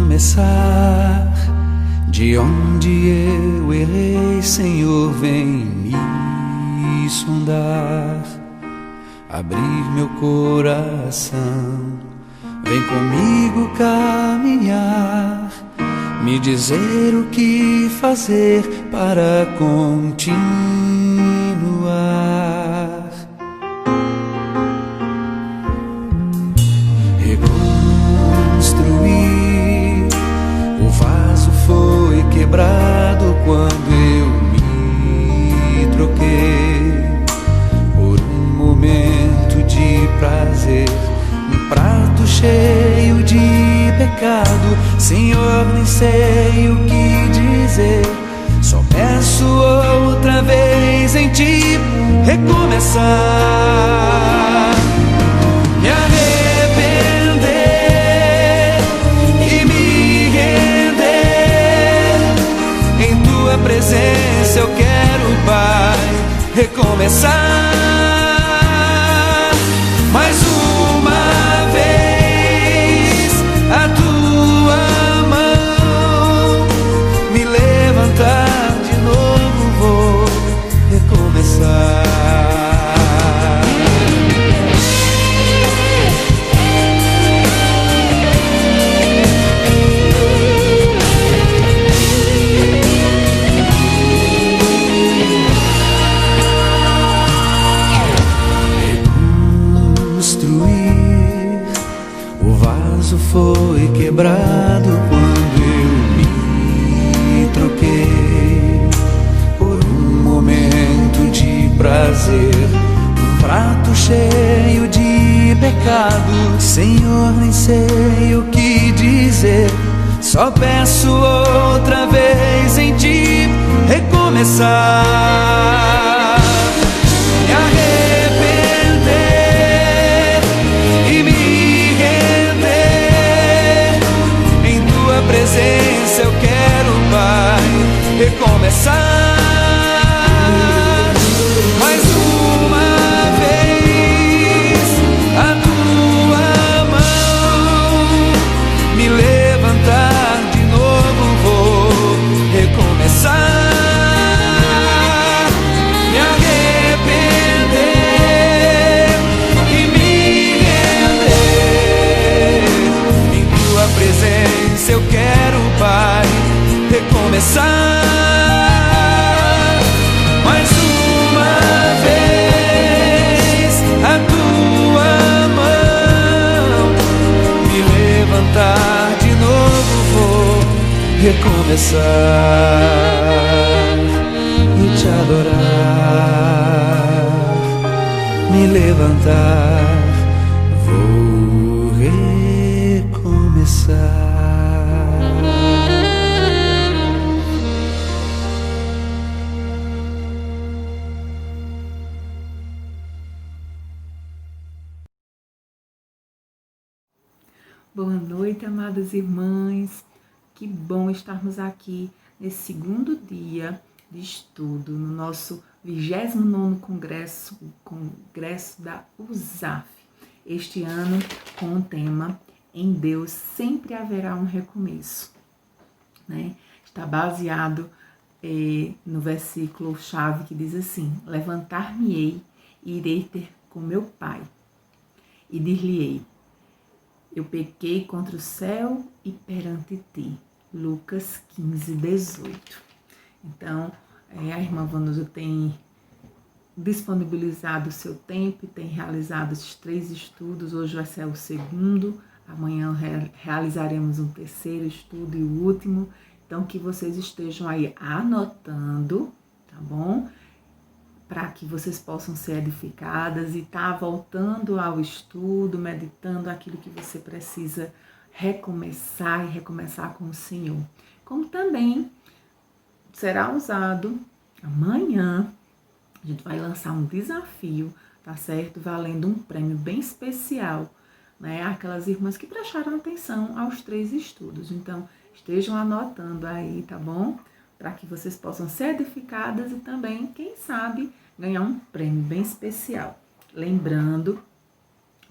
Recomeçar de onde eu errei, Senhor, vem me sondar, abrir meu coração, vem comigo caminhar, me dizer o que fazer para continuar. Reconstruir, o vaso foi quebrado quando eu me troquei por um momento de prazer, um prato cheio de pecado. Senhor, nem sei o que dizer, só peço outra vez em ti recomeçar. Me arrepender e me render em tua presença, eu quero, Pai, recomeçar mais uma vez. A tua mão me levantar de novo, vou recomeçar. Foi quebrado quando eu me troquei por um momento de prazer, um prato cheio de pecado. Senhor, nem sei o que dizer, só peço outra vez em ti recomeçar. Me arrepender e me presença, eu quero, Pai, recomeçar mais uma vez. A tua mão me levantar de novo, vou recomeçar. Me arrepender e me render em tua presença, eu quero, Pai, recomeçar mais uma vez. A tua mão me levantar de novo, vou recomeçar e te adorar, me levantar, vou recomeçar. Boa noite, amadas irmãs. Que bom estarmos aqui nesse segundo dia de estudo no nosso 29º Congresso da USAF. Este ano com o tema Em Deus Sempre Haverá um Recomeço. Está baseado no versículo-chave que diz assim: levantar-me-ei e irei ter com meu Pai, e dir-lhe-ei: eu pequei contra o céu e perante ti. Lucas 15, 18. Então, a irmã Vanusa tem disponibilizado o seu tempo e tem realizado esses 3 estudos. Hoje vai ser o segundo, amanhã realizaremos um terceiro estudo e o último. Então, que vocês estejam aí anotando, tá bom? Para que vocês possam ser edificadas e voltando ao estudo, meditando aquilo que você precisa recomeçar e recomeçar com o Senhor. Como também será usado amanhã, a gente vai lançar um desafio, tá certo? Valendo um prêmio bem especial, aquelas irmãs que prestaram atenção aos 3 estudos. Então, estejam anotando aí, tá bom? Para que vocês possam ser edificadas e também, quem sabe, ganhar um prêmio bem especial. Lembrando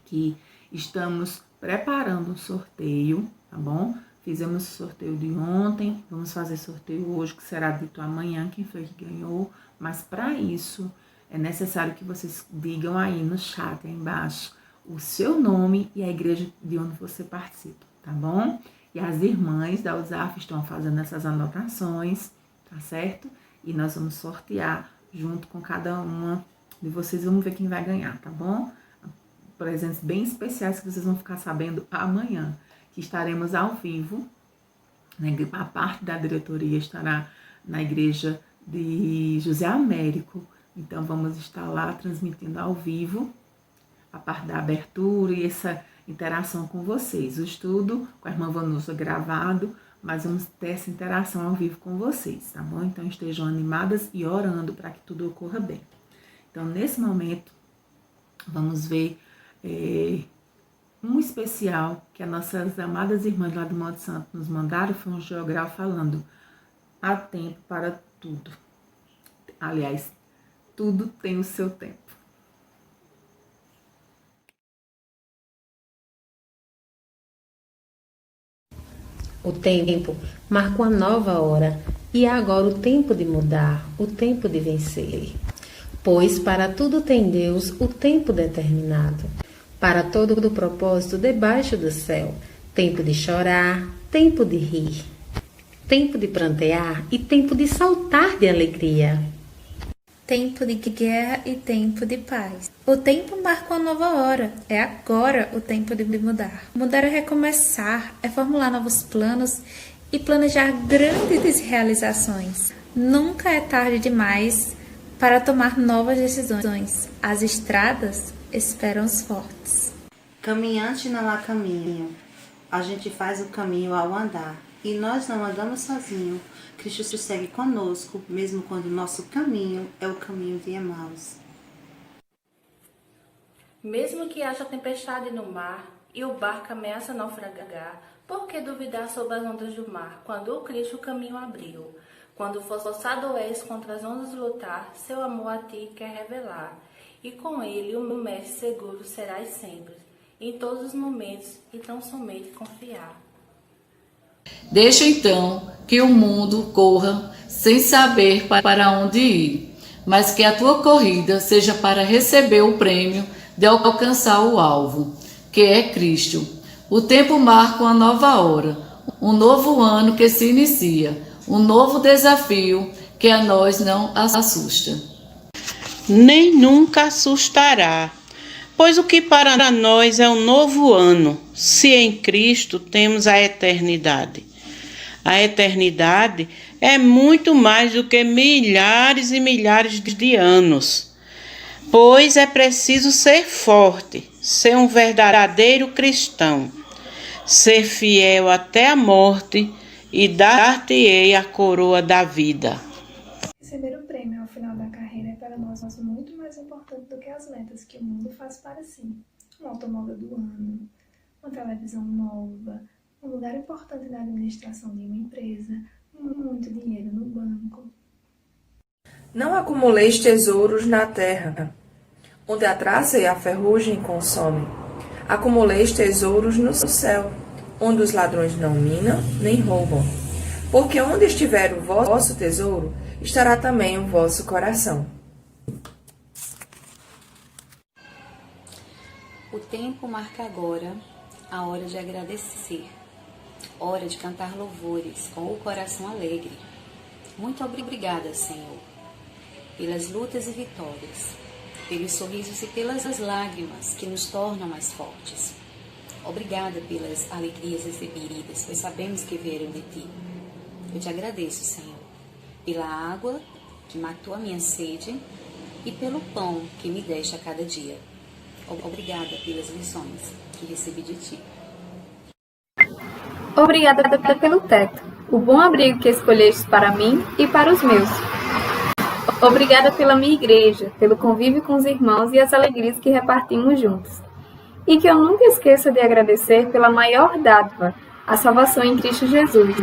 que estamos preparando um sorteio tá bom? Fizemos o sorteio de ontem, vamos fazer sorteio hoje, que será dito amanhã quem foi que ganhou, mas para isso é necessário que vocês digam aí no chat, aí embaixo, o seu nome e a igreja de onde você participa, tá bom? E as irmãs da USAF estão fazendo essas anotações, tá certo? E nós vamos sortear junto com cada uma de vocês, vamos ver quem vai ganhar, tá bom? Presentes bem especiais que vocês vão ficar sabendo amanhã, que estaremos ao vivo, né? A parte da diretoria estará na igreja de José Américo, então vamos estar lá transmitindo ao vivo a parte da abertura e essa interação com vocês. O estudo com a irmã Vanusa gravado, mas vamos ter essa interação ao vivo com vocês, tá bom? Então estejam animadas e orando para que tudo ocorra bem. Então, nesse momento, vamos ver um especial que as nossas amadas irmãs lá do Monte Santo nos mandaram, foi um jogral falando: há tempo para tudo. Aliás, tudo tem o seu tempo. O tempo marca uma nova hora, e é agora o tempo de mudar, o tempo de vencer. Pois para tudo tem Deus o tempo determinado, para todo o propósito debaixo do céu, tempo de chorar, tempo de rir, tempo de prantear e tempo de saltar de alegria. Tempo de guerra e tempo de paz. O tempo marca uma nova hora. É agora o tempo de mudar. Mudar é recomeçar, é formular novos planos e planejar grandes realizações. Nunca é tarde demais para tomar novas decisões. As estradas esperam os fortes. Caminhante não há caminho. A gente faz o caminho ao andar. E nós não andamos sozinhos. Cristo segue conosco, mesmo quando o nosso caminho é o caminho de Emaús. Mesmo que haja tempestade no mar e o barco ameaça naufragar, por que duvidar sobre as ondas do mar, quando o Cristo o caminho abriu? Quando forçado és contra as ondas lutar, seu amor a ti quer revelar. E com ele o meu mestre seguro serás sempre, em todos os momentos, e tão somente confiar. Deixa então que o mundo corra sem saber para onde ir, mas que a tua corrida seja para receber o prêmio de alcançar o alvo, que é Cristo. O tempo marca uma nova hora, um novo ano que se inicia, um novo desafio que a nós não assusta. Nem nunca assustará, pois o que para nós é um novo ano, se em Cristo temos a eternidade. A eternidade é muito mais do que milhares e milhares de anos, pois é preciso ser forte, ser um verdadeiro cristão, ser fiel até a morte e dar-te-ei a coroa da vida. Receber o prêmio ao final da carreira é para nós muito mais importante do que as metas que o mundo faz para si. Um automóvel do ano, uma televisão nova, um lugar importante na administração de uma empresa, muito dinheiro no banco. Não acumuleis tesouros na terra, onde a traça e a ferrugem consomem. Acumuleis tesouros no céu, onde os ladrões não minam nem roubam. Porque onde estiver o vosso tesouro, estará também o vosso coração. O tempo marca agora a hora de agradecer, hora de cantar louvores com o coração alegre. Muito obrigada, Senhor, pelas lutas e vitórias, pelos sorrisos e pelas lágrimas que nos tornam mais fortes. Obrigada pelas alegrias recebidas, pois sabemos que vieram de Ti. Eu te agradeço, Senhor, pela água que matou a minha sede e pelo pão que me deste a cada dia. Obrigada pelas lições que recebi de Ti. Obrigada pelo teto, o bom abrigo que escolheste para mim e para os meus. Obrigada pela minha igreja, pelo convívio com os irmãos e as alegrias que repartimos juntos. E que eu nunca esqueça de agradecer pela maior dádiva, a salvação em Cristo Jesus,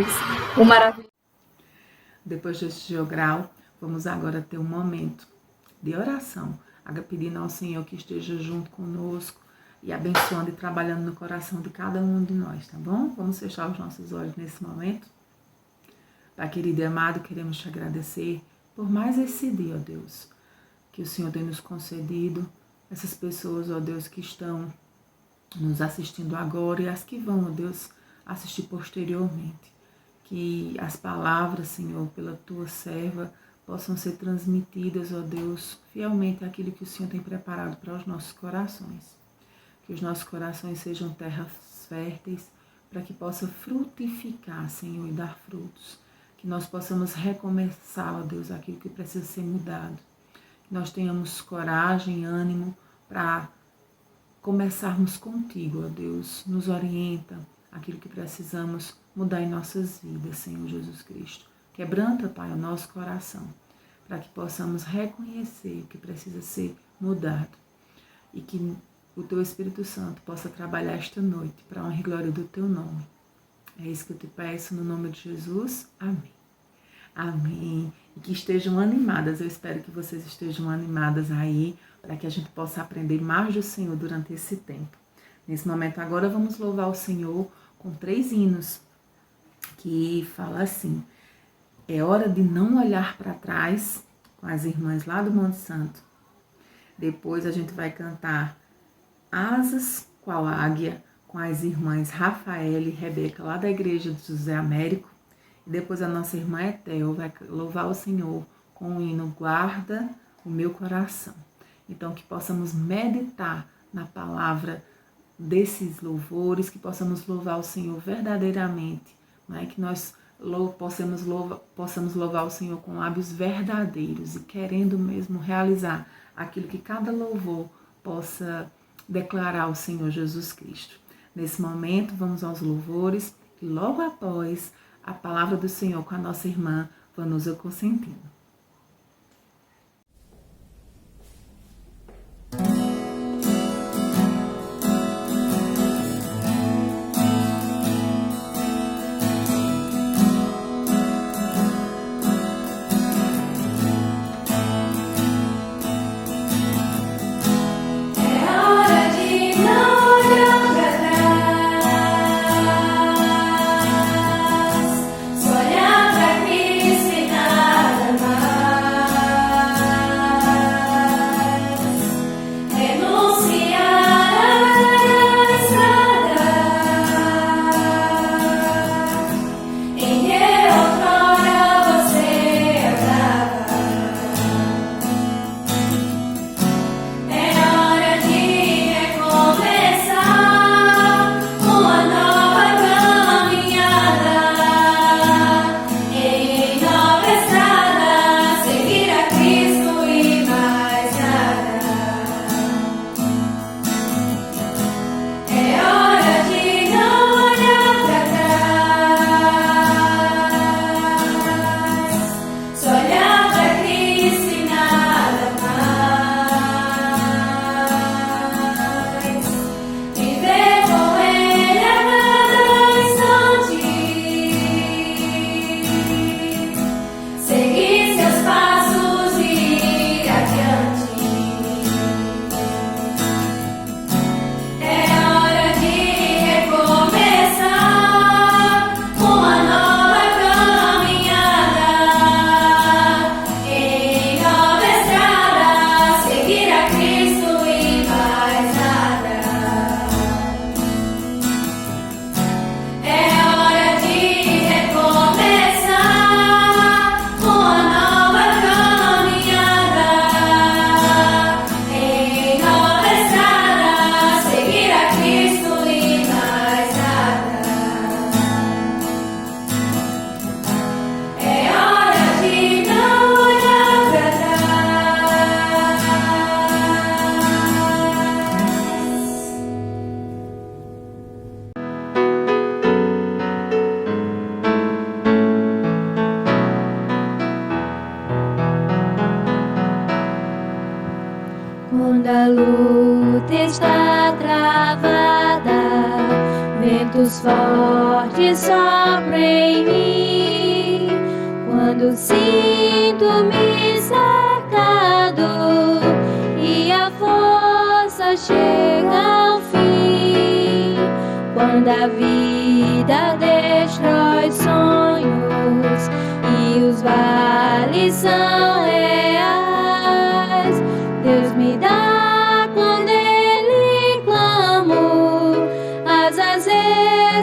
o maravilhoso. Depois deste jogral, vamos agora ter um momento de oração, pedindo ao Senhor que esteja junto conosco, e abençoando e trabalhando no coração de cada um de nós, tá bom? Vamos fechar os nossos olhos nesse momento. Pai querido e amado, queremos te agradecer por mais esse dia, ó Deus, que o Senhor tem nos concedido, essas pessoas, ó Deus, que estão nos assistindo agora e as que vão, ó Deus, assistir posteriormente. Que as palavras, Senhor, pela tua serva, possam ser transmitidas, ó Deus, fielmente aquilo que o Senhor tem preparado para os nossos corações. Que os nossos corações sejam terras férteis para que possa frutificar, Senhor, e dar frutos. Que nós possamos recomeçar, ó Deus, aquilo que precisa ser mudado. Que nós tenhamos coragem, ânimo para começarmos contigo, ó Deus. Nos orienta aquilo que precisamos mudar em nossas vidas, Senhor Jesus Cristo. Quebranta, Pai, o nosso coração, para que possamos reconhecer o que precisa ser mudado e que o Teu Espírito Santo possa trabalhar esta noite para a honra e glória do Teu nome. É isso que eu te peço no nome de Jesus. Amém. Amém. E que estejam animadas, eu espero que vocês estejam animadas aí, para que a gente possa aprender mais do Senhor durante esse tempo. Nesse momento agora vamos louvar o Senhor com 3 hinos, que fala assim: é hora de não olhar para trás, com as irmãs lá do Monte Santo. Depois a gente vai cantar Asas qual águia, com as irmãs Rafael e Rebeca, lá da igreja de José Américo. E depois a nossa irmã Etel vai louvar o Senhor com o hino Guarda o Meu Coração. Então que possamos meditar na palavra desses louvores, que possamos louvar o Senhor verdadeiramente, né? Que nós possamos louvar o Senhor com lábios verdadeiros e querendo mesmo realizar aquilo que cada louvor possa declarar ao Senhor Jesus Cristo. Nesse momento, vamos aos louvores e logo após a palavra do Senhor com a nossa irmã Vanusa Cosentino. Quando a luta está travada, ventos fortes sopram em mim. Quando sinto-me cercado e a força chega ao fim, quando a vida destrói sonhos e os vales são reais, Deus me dá quando Ele clamo asas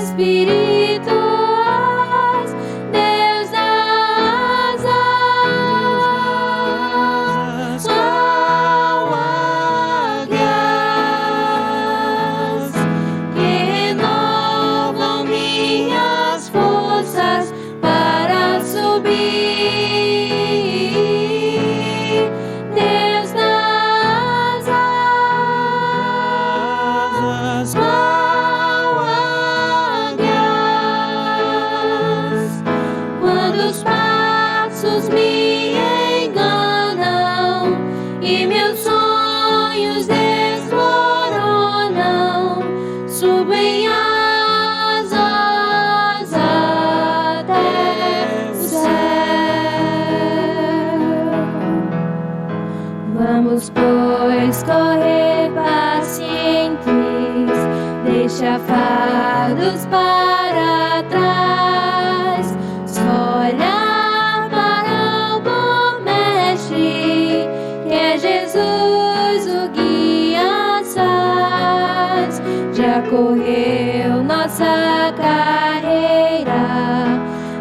espirituais. Deus dá asas qual águias que renovam minhas forças para subir. Deus dá asas qual águias quando os passos me enganam e meus sonhos desmoronam, subem asas até o céu. Vamos, pois, correr pacientes, deixa fardos para trás, só olhar para o bom mestre, que é Jesus o guia sagaz. Já correu nossa carreira,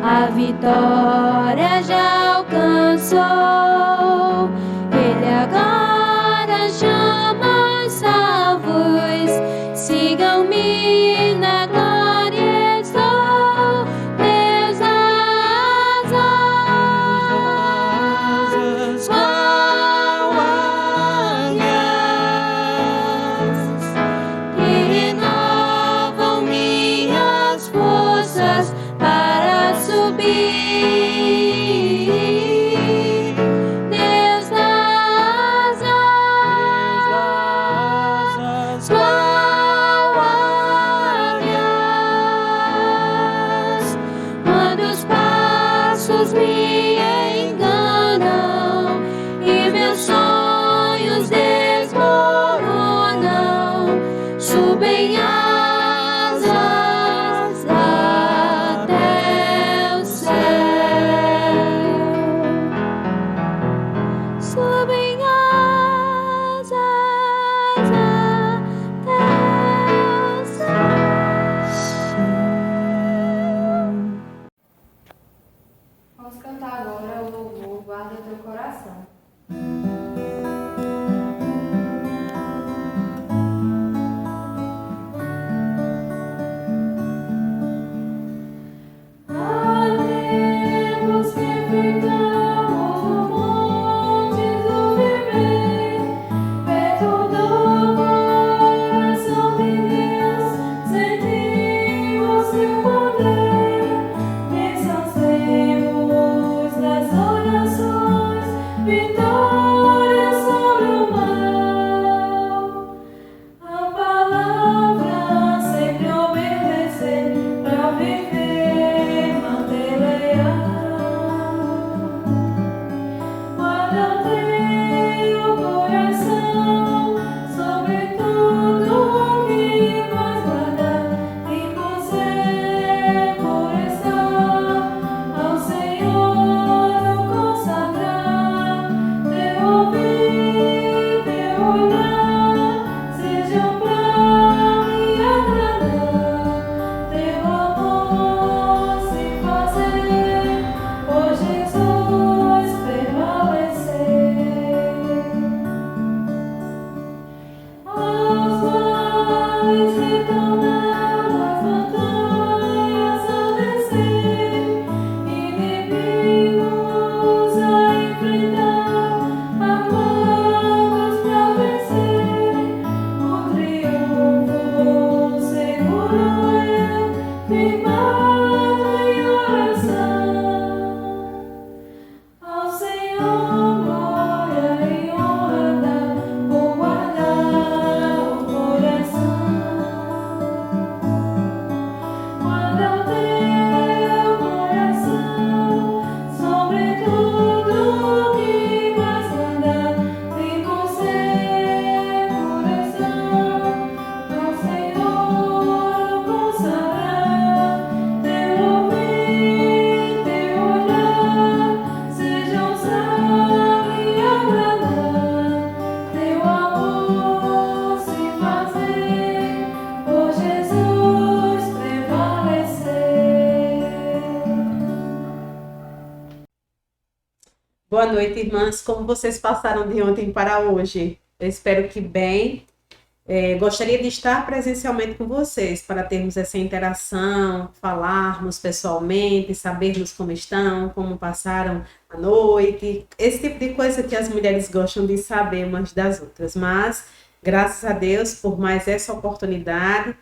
a vitória já alcançou. Ele agora chama os salvos, sigam-me na glória estou. Deus dá asas qual águias que renovam minhas forças para subir. Boa noite, irmãs. Como vocês passaram de ontem para hoje? Eu espero que bem. Gostaria de estar presencialmente com vocês para termos essa interação, falarmos pessoalmente, sabermos como estão, como passaram a noite, esse tipo de coisa que as mulheres gostam de saber umas das outras. Mas, graças a Deus, por mais essa oportunidade,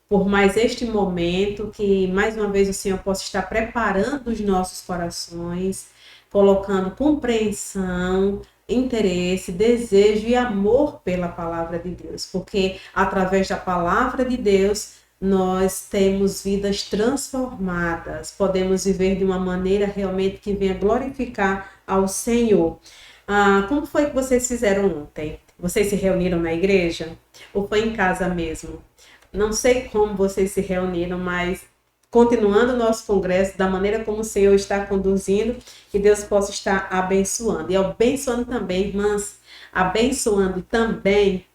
por mais este momento, que mais uma vez o Senhor possa estar preparando os nossos corações, colocando compreensão, interesse, desejo e amor pela palavra de Deus, porque através da palavra de Deus nós temos vidas transformadas, podemos viver de uma maneira realmente que venha glorificar ao Senhor. Como foi que vocês fizeram ontem? Vocês se reuniram na igreja? Ou foi em casa mesmo? Não sei como vocês se reuniram, mas continuando o nosso congresso, da maneira como o Senhor está conduzindo, que Deus possa estar abençoando. E abençoando também, irmãs, abençoando também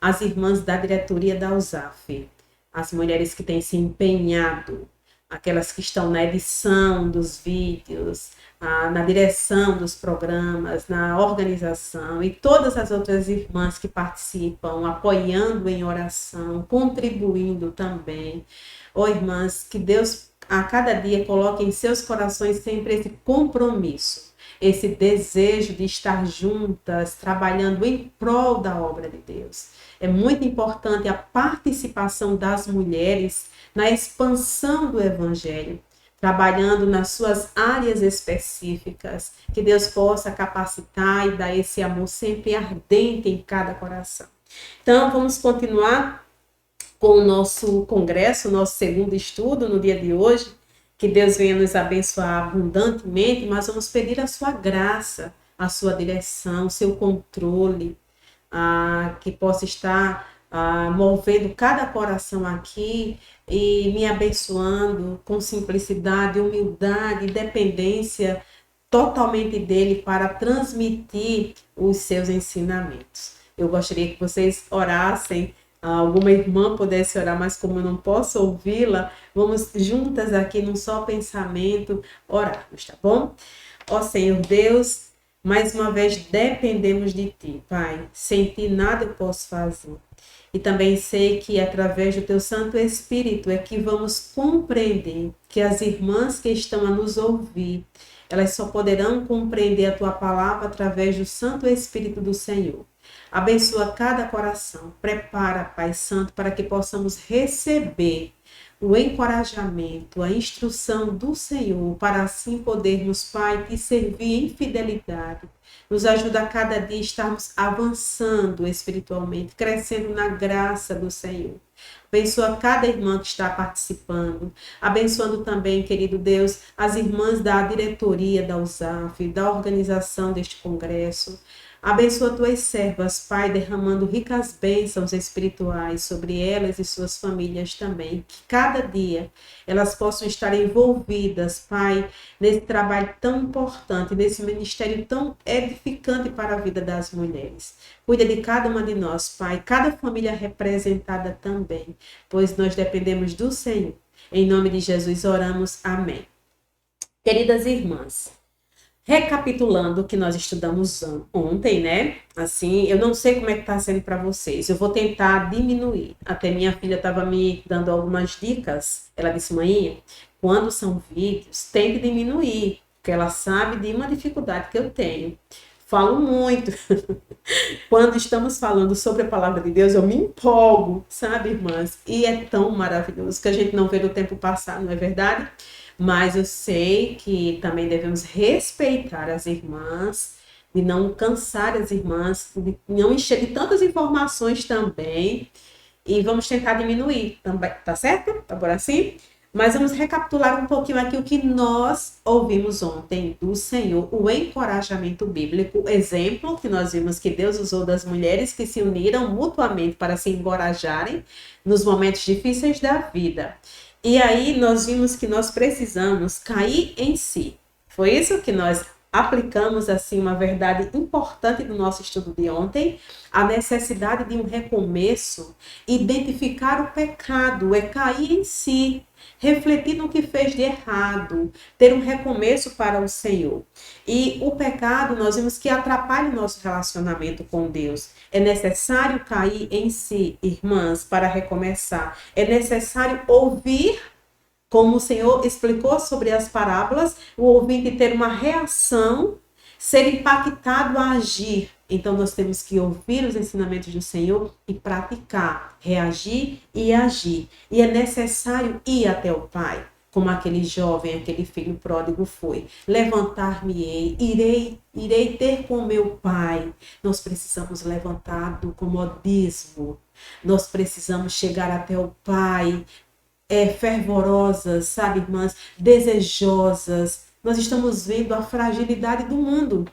as irmãs da diretoria da USAF, as mulheres que têm se empenhado, aquelas que estão na edição dos vídeos, na direção dos programas, na organização, e todas as outras irmãs que participam, apoiando em oração, contribuindo também. Irmãs, que Deus a cada dia coloque em seus corações sempre esse compromisso, esse desejo de estar juntas, trabalhando em prol da obra de Deus. É muito importante a participação das mulheres na expansão do Evangelho, trabalhando nas suas áreas específicas, que Deus possa capacitar e dar esse amor sempre ardente em cada coração. Então, vamos continuar com o nosso congresso, o nosso segundo estudo no dia de hoje. Que Deus venha nos abençoar abundantemente, mas vamos pedir a sua graça, a sua direção, o seu controle, que possa estar movendo cada coração aqui e me abençoando com simplicidade, humildade e dependência totalmente dele para transmitir os seus ensinamentos. Eu gostaria que vocês orassem, alguma irmã pudesse orar, mas como eu não posso ouvi-la, vamos juntas aqui num só pensamento orarmos, tá bom? Ó Senhor Deus, mais uma vez dependemos de Ti, Pai. Sem Ti nada eu posso fazer. E também sei que através do Teu Santo Espírito é que vamos compreender que as irmãs que estão a nos ouvir, elas só poderão compreender a Tua palavra através do Santo Espírito do Senhor. Abençoa cada coração, prepara, Pai Santo, para que possamos receber o encorajamento, a instrução do Senhor, para assim podermos, Pai, te servir em fidelidade. Nos ajuda a cada dia estarmos avançando espiritualmente, crescendo na graça do Senhor. Abençoa cada irmã que está participando, abençoando também, querido Deus, as irmãs da diretoria da USAF, da organização deste congresso. Abençoa tuas servas, Pai, derramando ricas bênçãos espirituais sobre elas e suas famílias também. Que cada dia elas possam estar envolvidas, Pai, nesse trabalho tão importante, nesse ministério tão edificante para a vida das mulheres. Cuida de cada uma de nós, Pai, cada família representada também, pois nós dependemos do Senhor. Em nome de Jesus oramos. Amém. Queridas irmãs, recapitulando o que nós estudamos ontem, né? Assim, eu não sei como é que tá sendo para vocês. Eu vou tentar diminuir. Até minha filha estava me dando algumas dicas. Ela disse, mãe, quando são vídeos, tem que diminuir, porque ela sabe de uma dificuldade que eu tenho. Falo muito. Quando estamos falando sobre a palavra de Deus, eu me empolgo, sabe, irmãs? E é tão maravilhoso que a gente não vê o tempo passar, não é verdade? Mas eu sei que também devemos respeitar as irmãs, de não cansar as irmãs, de não encher de tantas informações também. E vamos tentar diminuir também, tá certo? Tá por assim? Mas vamos recapitular um pouquinho aqui o que nós ouvimos ontem do Senhor, o encorajamento bíblico, o exemplo que nós vimos que Deus usou das mulheres que se uniram mutuamente para se encorajarem nos momentos difíceis da vida. E aí nós vimos que nós precisamos cair em si. Foi isso que nós aplicamos, assim, uma verdade importante do nosso estudo de ontem, a necessidade de um recomeço, identificar o pecado, é cair em si, refletir no que fez de errado, ter um recomeço para o Senhor. E o pecado, nós vimos que atrapalha o nosso relacionamento com Deus. É necessário cair em si, irmãs, para recomeçar. É necessário ouvir, como o Senhor explicou sobre as parábolas, o ouvinte ter uma reação, ser impactado a agir. Então, nós temos que ouvir os ensinamentos do Senhor e praticar, reagir e agir. E é necessário ir até o Pai, como aquele jovem, aquele filho pródigo foi. Levantar-me-ei, irei ter com meu Pai. Nós precisamos levantar do comodismo. Nós precisamos chegar até o Pai, fervorosas, sabe, irmãs? Desejosas. Nós estamos vendo a fragilidade do mundo.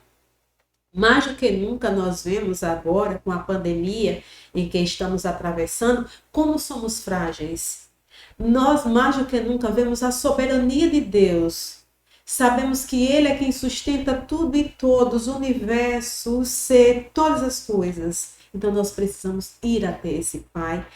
Mais do que nunca nós vemos agora, com a pandemia em que estamos atravessando, como somos frágeis. Nós, mais do que nunca, vemos a soberania de Deus. Sabemos que Ele é quem sustenta tudo e todos, o universo, o ser, todas as coisas. Então nós precisamos ir até esse Pai,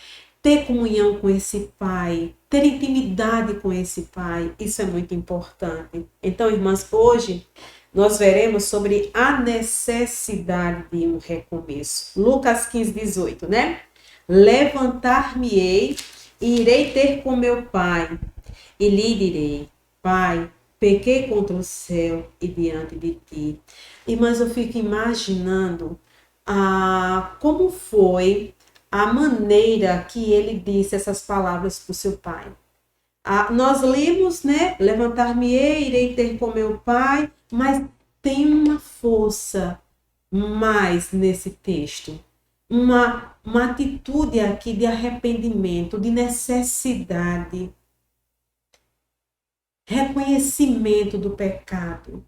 ter comunhão com esse Pai, ter intimidade com esse Pai. Isso é muito importante. Então, irmãs, hoje nós veremos sobre a necessidade de um recomeço. Lucas 15, 18, né? Levantar-me-ei e irei ter com meu Pai, e lhe direi: Pai, pequei contra o céu e diante de ti. Irmãs, eu fico imaginando como foi a maneira que ele disse essas palavras para o seu pai. Nós lemos, né? Levantar-me-ei, irei ter com meu Pai, mas tem uma força mais nesse texto. Uma atitude aqui de arrependimento, de necessidade, reconhecimento do pecado.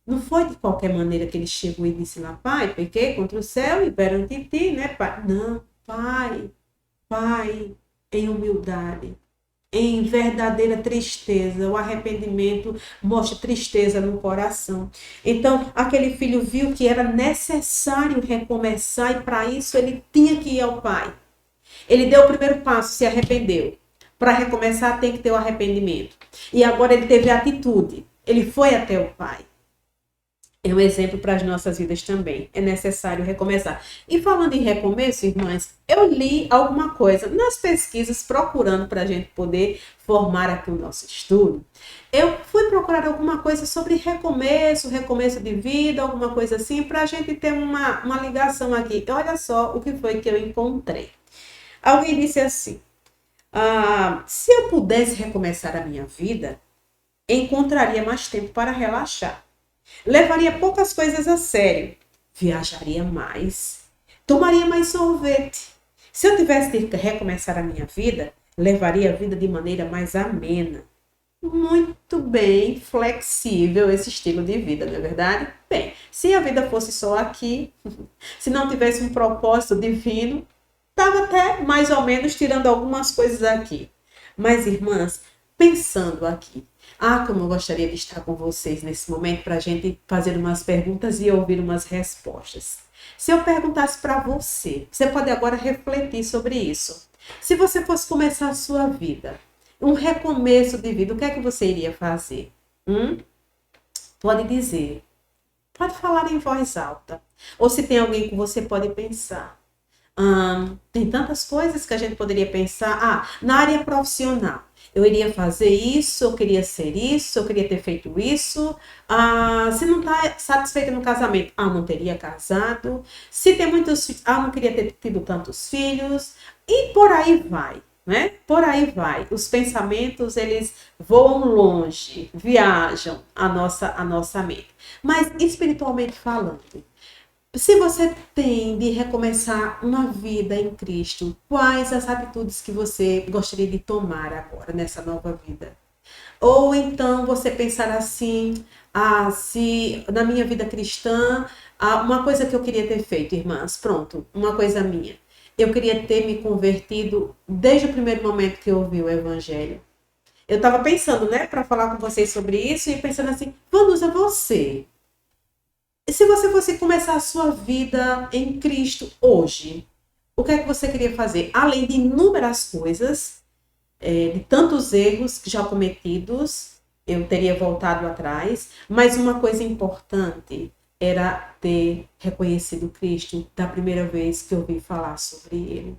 Não foi de qualquer maneira que ele chegou e disse lá: Pai, pequei contra o céu e perante ti, né, Pai? Não, Pai, em humildade, em verdadeira tristeza. O arrependimento mostra tristeza no coração. Então, aquele filho viu que era necessário recomeçar e para isso ele tinha que ir ao Pai. Ele deu o primeiro passo, se arrependeu. Para recomeçar tem que ter o arrependimento. E agora ele teve a atitude. Ele foi até o Pai. É um exemplo para as nossas vidas também. É necessário recomeçar. E falando em recomeço, irmãs, eu li alguma coisa nas pesquisas procurando para a gente poder formar aqui o nosso estudo. Eu fui procurar alguma coisa sobre recomeço de vida, alguma coisa assim, para a gente ter uma ligação aqui. Olha só o que foi que eu encontrei. Alguém disse assim: se eu pudesse recomeçar a minha vida, encontraria mais tempo para relaxar. Levaria poucas coisas a sério. Viajaria mais. Tomaria mais sorvete. Se eu tivesse que recomeçar a minha vida, levaria a vida de maneira mais amena. Muito bem, flexível esse estilo de vida, não é verdade? Bem, se a vida fosse só aqui, se não tivesse um propósito divino, estava até mais ou menos tirando algumas coisas aqui. Mas, irmãs, pensando aqui, como eu gostaria de estar com vocês nesse momento para a gente fazer umas perguntas e ouvir umas respostas. Se eu perguntasse para você, você pode agora refletir sobre isso. Se você fosse começar a sua vida, um recomeço de vida, o que é que você iria fazer? Pode dizer, pode falar em voz alta. Ou se tem alguém que você pode pensar. Tem tantas coisas que a gente poderia pensar. Na área profissional. Eu iria fazer isso, eu queria ser isso, eu queria ter feito isso. Se não está satisfeita no casamento, não teria casado. Se tem muitos filhos, não queria ter tido tantos filhos. E por aí vai, né? Por aí vai. Os pensamentos, eles voam longe, viajam a nossa mente. Mas espiritualmente falando, se você tem de recomeçar uma vida em Cristo, quais as atitudes que você gostaria de tomar agora nessa nova vida? Ou então você pensar assim, se na minha vida cristã, uma coisa que eu queria ter feito, irmãs, pronto, uma coisa minha. Eu queria ter me convertido desde o primeiro momento que eu ouvi o Evangelho. Eu estava pensando, né, para falar com vocês sobre isso e pensando assim, Vanusa, você... Se você fosse começar a sua vida em Cristo hoje, o que é que você queria fazer? Além de inúmeras coisas, de tantos erros já cometidos, eu teria voltado atrás, mas uma coisa importante era ter reconhecido Cristo da primeira vez que eu ouvi falar sobre Ele.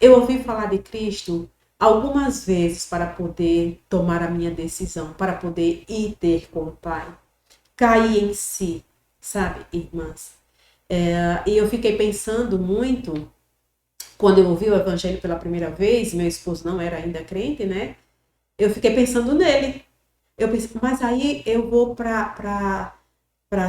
Eu ouvi falar de Cristo algumas vezes para poder tomar a minha decisão, para poder ir ter com o Pai. Cair em si, sabe, irmãs? E eu fiquei pensando muito, quando eu ouvi o Evangelho pela primeira vez, meu esposo não era ainda crente, né? Eu fiquei pensando nele. Eu pensei, mas aí eu vou para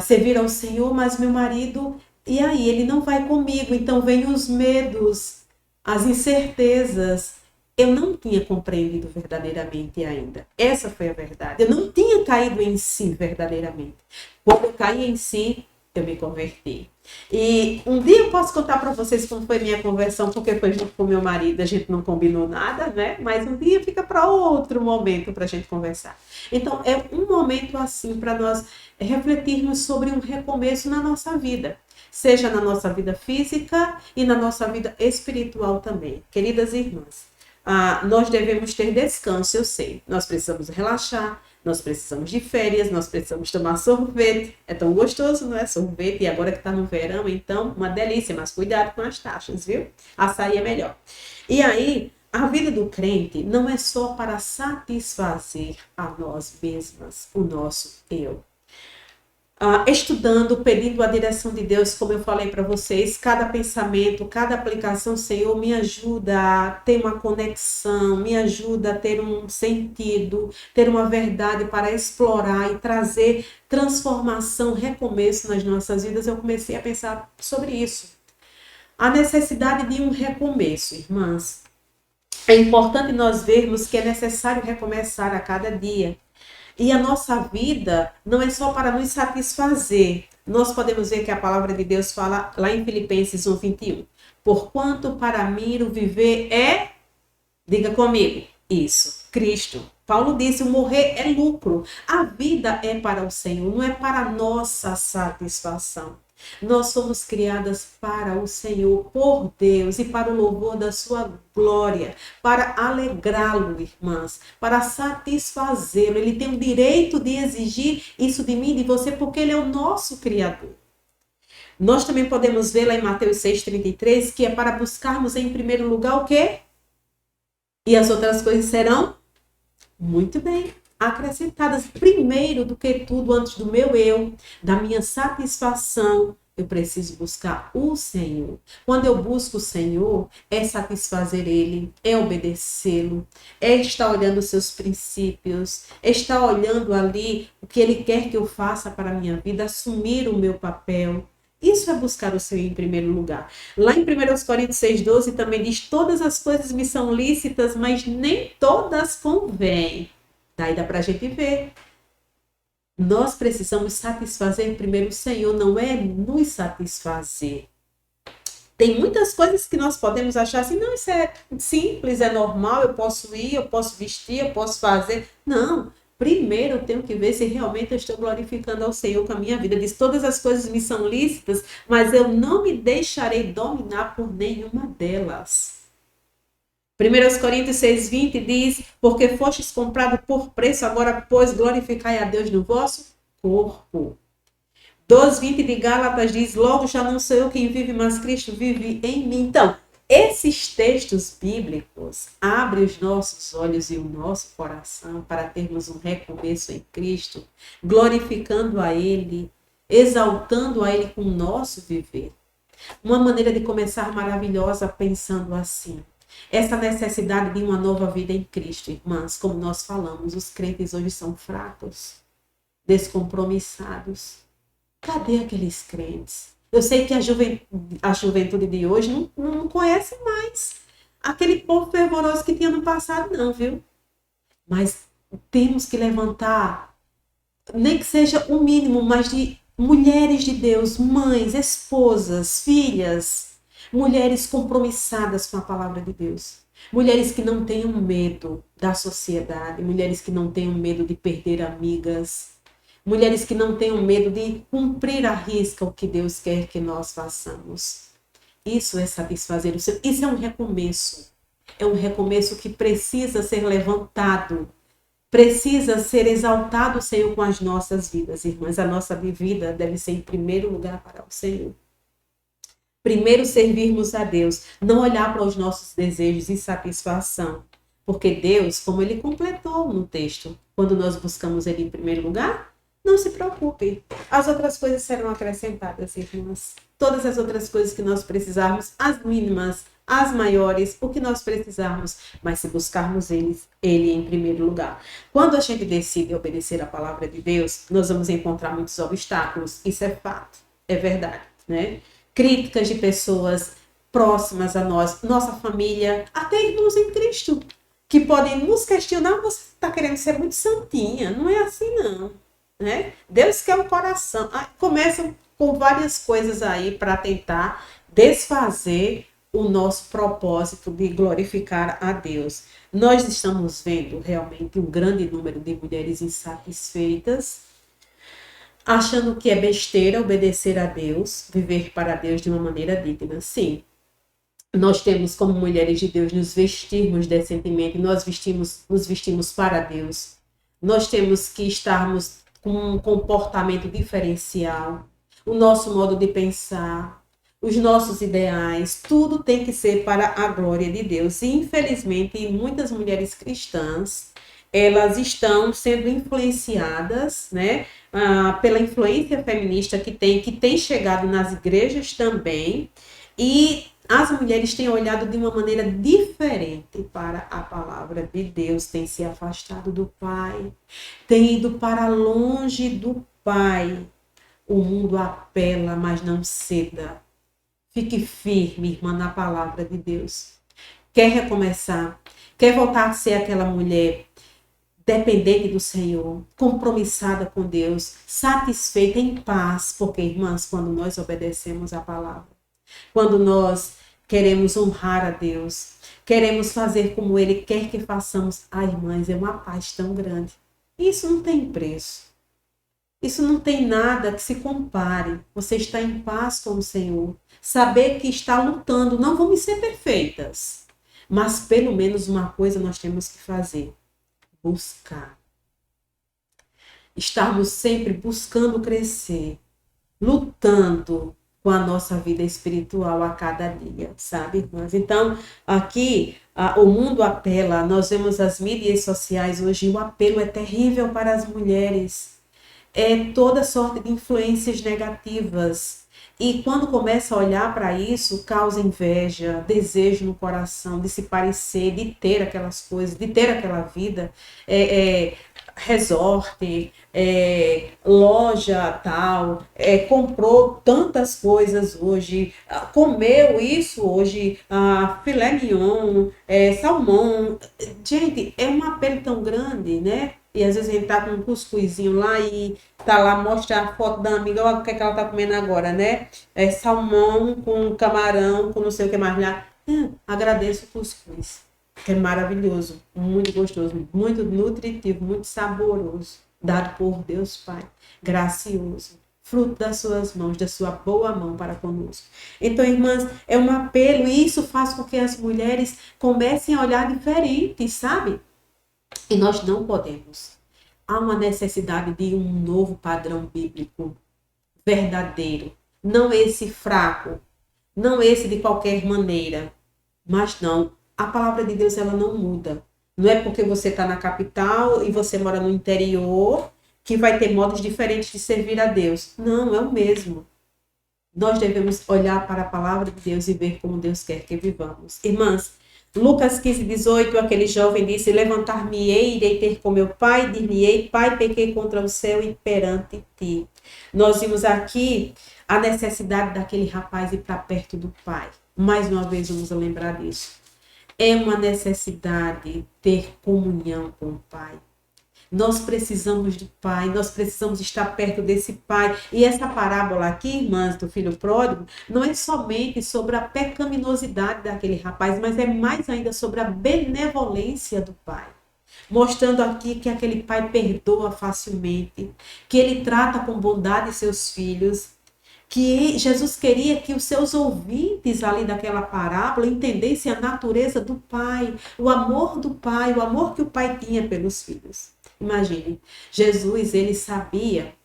servir ao Senhor, mas meu marido, e aí? Ele não vai comigo, então vem os medos, as incertezas. Eu não tinha compreendido verdadeiramente ainda. Essa foi a verdade. Eu não tinha caído em si verdadeiramente. Quando eu caí em si, eu me converti. E um dia eu posso contar para vocês como foi minha conversão, porque foi junto com meu marido, a gente não combinou nada, né? Mas um dia fica para outro momento para a gente conversar. Então, é um momento assim para nós refletirmos sobre um recomeço na nossa vida. Seja na nossa vida física e na nossa vida espiritual também. Queridas irmãs, nós devemos ter descanso, eu sei. Nós precisamos relaxar, nós precisamos de férias, nós precisamos tomar sorvete. É tão gostoso, não é? Sorvete, e agora que está no verão, então, uma delícia, mas cuidado com as taxas, viu? Açaí é melhor. E aí, a vida do crente não é só para satisfazer a nós mesmas, o nosso eu. Estudando, pedindo a direção de Deus, como eu falei para vocês, cada pensamento, cada aplicação, Senhor, me ajuda a ter uma conexão, me ajuda a ter um sentido, ter uma verdade para explorar e trazer transformação, recomeço nas nossas vidas. Eu comecei a pensar sobre isso. A necessidade de um recomeço, irmãs. É importante nós vermos que é necessário recomeçar a cada dia. E a nossa vida não é só para nos satisfazer. Nós podemos ver que a palavra de Deus fala lá em Filipenses 1:21. Porquanto para mim o viver é, diga comigo, isso, Cristo. Paulo disse, o morrer é lucro. A vida é para o Senhor, não é para a nossa satisfação. Nós somos criadas para o Senhor, por Deus, e para o louvor da sua glória, para alegrá-lo, irmãs, para satisfazê-lo. Ele tem o direito de exigir isso de mim e de você, porque ele é o nosso Criador. Nós também podemos ver lá em Mateus 6,33, que é para buscarmos em primeiro lugar o quê? E as outras coisas serão, muito bem, acrescentadas. Primeiro do que tudo, antes do meu eu, da minha satisfação, eu preciso buscar o Senhor. Quando eu busco o Senhor, é satisfazer Ele, é obedecê-lo, é estar olhando os seus princípios, é estar olhando ali o que Ele quer que eu faça para a minha vida, assumir o meu papel. Isso é buscar o Senhor em primeiro lugar. Lá em 1 Coríntios 6,12 também diz, todas as coisas me são lícitas, mas nem todas convêm. Daí dá para a gente ver. Nós precisamos satisfazer primeiro o Senhor, não é nos satisfazer. Tem muitas coisas que nós podemos achar assim, não, isso é simples, é normal, eu posso ir, eu posso vestir, eu posso fazer. Não, primeiro eu tenho que ver se realmente eu estou glorificando ao Senhor com a minha vida. Diz, todas as coisas me são lícitas, mas eu não me deixarei dominar por nenhuma delas. 1 Coríntios 6,20 diz, porque fostes comprado por preço, agora, pois, glorificai a Deus no vosso corpo. 12,20 de Gálatas diz, logo já não sou eu quem vive, mas Cristo vive em mim. Então, esses textos bíblicos abrem os nossos olhos e o nosso coração para termos um recomeço em Cristo, glorificando a Ele, exaltando a Ele com o nosso viver. Uma maneira de começar maravilhosa pensando assim. Essa necessidade de uma nova vida em Cristo, irmãs, como nós falamos, os crentes hoje são fracos, descompromissados. Cadê aqueles crentes? Eu sei que a juventude de hoje não conhece mais aquele povo fervoroso que tinha no passado, não, viu? Mas temos que levantar, nem que seja o mínimo, mas de mulheres de Deus, mães, esposas, filhas, mulheres compromissadas com a palavra de Deus. Mulheres que não tenham medo da sociedade, mulheres que não tenham medo de perder amigas, mulheres que não tenham medo de cumprir à risca o que Deus quer que nós façamos. Isso é satisfazer o Senhor. Isso é um recomeço. É um recomeço que precisa ser levantado. Precisa ser exaltado o Senhor com as nossas vidas, irmãs. A nossa vida deve ser em primeiro lugar para o Senhor. Primeiro servirmos a Deus, não olhar para os nossos desejos e satisfação. Porque Deus, como ele completou no texto, quando nós buscamos ele em primeiro lugar, não se preocupe. As outras coisas serão acrescentadas, irmãs. Todas as outras coisas que nós precisarmos, as mínimas, as maiores, o que nós precisarmos, mas se buscarmos ele em primeiro lugar. Quando a gente decide obedecer a palavra de Deus, nós vamos encontrar muitos obstáculos. Isso é fato, é verdade, né? Críticas de pessoas próximas a nós, nossa família, até irmãos em Cristo, que podem nos questionar: você está querendo ser muito santinha, não é assim não, né? Deus quer o coração. Começam com várias coisas aí para tentar desfazer o nosso propósito de glorificar a Deus. Nós estamos vendo realmente um grande número de mulheres insatisfeitas, achando que é besteira obedecer a Deus, viver para Deus de uma maneira digna. Sim, nós temos como mulheres de Deus nos vestirmos decentemente, nos vestimos para Deus. Nós temos que estarmos com um comportamento diferencial, o nosso modo de pensar, os nossos ideais, tudo tem que ser para a glória de Deus. E, infelizmente, muitas mulheres cristãs, elas estão sendo influenciadas, né, pela influência feminista que tem chegado nas igrejas também, e as mulheres têm olhado de uma maneira diferente para a palavra de Deus, têm se afastado do Pai, têm ido para longe do Pai. O mundo apela, mas não ceda. Fique firme, irmã, na palavra de Deus. Quer recomeçar? Quer voltar a ser aquela mulher dependente do Senhor, compromissada com Deus, satisfeita, em paz? Porque, irmãs, quando nós obedecemos a palavra, quando nós queremos honrar a Deus, queremos fazer como Ele quer que façamos, irmãs, é uma paz tão grande. Isso não tem preço. Isso não tem nada que se compare. Você está em paz com o Senhor. Saber que está lutando. Não vamos ser perfeitas, mas pelo menos uma coisa nós temos que fazer: buscar. Estarmos sempre buscando crescer, lutando com a nossa vida espiritual a cada dia, sabe, irmãs? Então, aqui, o mundo apela, nós vemos as mídias sociais hoje, o apelo é terrível para as mulheres. É toda sorte de influências negativas. E quando começa a olhar para isso, causa inveja, desejo no coração de se parecer, de ter aquelas coisas, de ter aquela vida. Resort, loja tal, comprou tantas coisas hoje, comeu isso hoje, filé mignon, salmão. Gente, é um apelo tão grande, né? E às vezes a gente tá com um cuscuzinho lá e tá lá, mostra a foto da amiga, olha o que é que ela tá comendo agora, né? Salmão com camarão, com não sei o que mais lá. Agradeço o cuscuz, que é maravilhoso, muito gostoso, muito nutritivo, muito saboroso, dado por Deus Pai, gracioso, fruto das suas mãos, da sua boa mão para conosco. Então, irmãs, é um apelo, e isso faz com que as mulheres comecem a olhar diferente, sabe? E nós não podemos. Há uma necessidade de um novo padrão bíblico, verdadeiro, não esse fraco, não esse de qualquer maneira, mas não. A palavra de Deus, ela não muda. Não é porque você está na capital e você mora no interior que vai ter modos diferentes de servir a Deus. Não, é o mesmo. Nós devemos olhar para a palavra de Deus e ver como Deus quer que vivamos. Irmãs, Lucas 15:18, aquele jovem disse: levantar-me-ei, irei ter com meu pai, dir-lhe-ei: Pai, pequei contra o céu e perante ti. Nós vimos aqui a necessidade daquele rapaz ir para perto do pai. Mais uma vez vamos lembrar disso. É uma necessidade ter comunhão com o Pai. Nós precisamos do Pai, nós precisamos estar perto desse Pai. E essa parábola aqui, irmãs, do filho pródigo, não é somente sobre a pecaminosidade daquele rapaz, mas é mais ainda sobre a benevolência do Pai. Mostrando aqui que aquele Pai perdoa facilmente, que Ele trata com bondade seus filhos, que Jesus queria que os seus ouvintes ali daquela parábola entendessem a natureza do Pai, o amor do Pai, o amor que o Pai tinha pelos filhos. Imagine, Jesus, ele sabia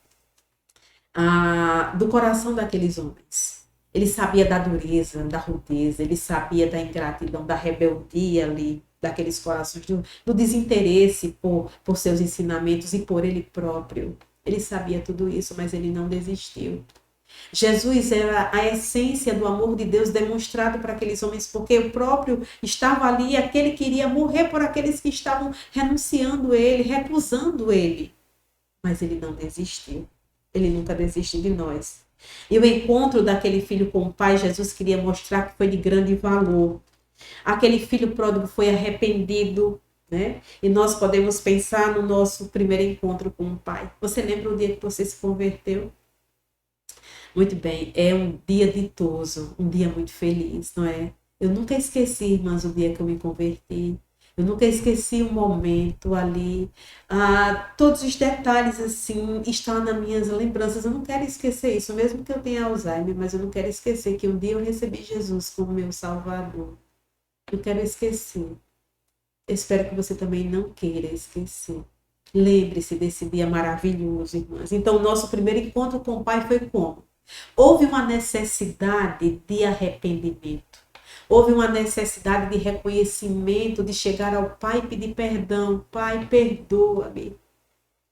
do coração daqueles homens. Ele sabia da dureza, da rudeza, ele sabia da ingratidão, da rebeldia ali, daqueles corações, do desinteresse por seus ensinamentos e por ele próprio. Ele sabia tudo isso, mas ele não desistiu. Jesus era a essência do amor de Deus demonstrado para aqueles homens, porque o próprio estava ali, aquele queria morrer por aqueles que estavam renunciando ele, recusando ele. Mas ele não desistiu. Ele nunca desiste de nós. E o encontro daquele filho com o pai, Jesus queria mostrar que foi de grande valor. Aquele filho pródigo foi arrependido, né? E nós podemos pensar no nosso primeiro encontro com o pai. Você lembra o dia que você se converteu? Muito bem, é um dia ditoso, um dia muito feliz, não é? Eu nunca esqueci, irmãs, o dia que eu me converti. Eu nunca esqueci o momento ali. Todos os detalhes, assim, estão nas minhas lembranças. Eu não quero esquecer isso, mesmo que eu tenha Alzheimer, mas eu não quero esquecer que um dia eu recebi Jesus como meu Salvador. Eu quero esquecer. Eu espero que você também não queira esquecer. Lembre-se desse dia maravilhoso, irmãs. Então, o nosso primeiro encontro com o Pai foi como? Houve uma necessidade de arrependimento. Houve uma necessidade de reconhecimento, de chegar ao Pai e pedir perdão. Pai, perdoa-me.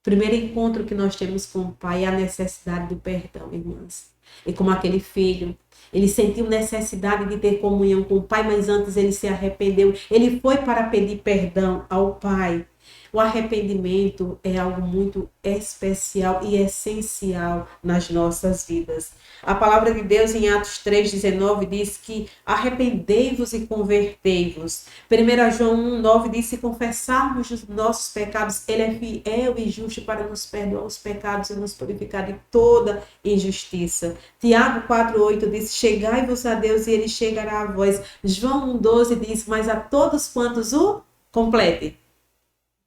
Primeiro encontro que nós temos com o Pai é a necessidade do perdão, irmãs. E como aquele filho, ele sentiu necessidade de ter comunhão com o Pai, mas antes ele se arrependeu. Ele foi para pedir perdão ao Pai. O arrependimento é algo muito especial e essencial nas nossas vidas. A palavra de Deus em Atos 3,19 diz que arrependei-vos e convertei-vos. 1 João 1,9 diz: se confessarmos os nossos pecados, ele é fiel e justo para nos perdoar os pecados e nos purificar de toda injustiça. Tiago 4,8 diz: chegai-vos a Deus e ele chegará a vós. João 1,12 diz: mas a todos quantos o complete,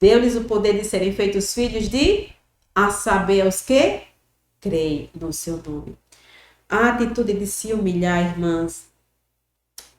deu-lhes o poder de serem feitos filhos a saber, aos que creem no seu nome. A atitude de se humilhar, irmãs,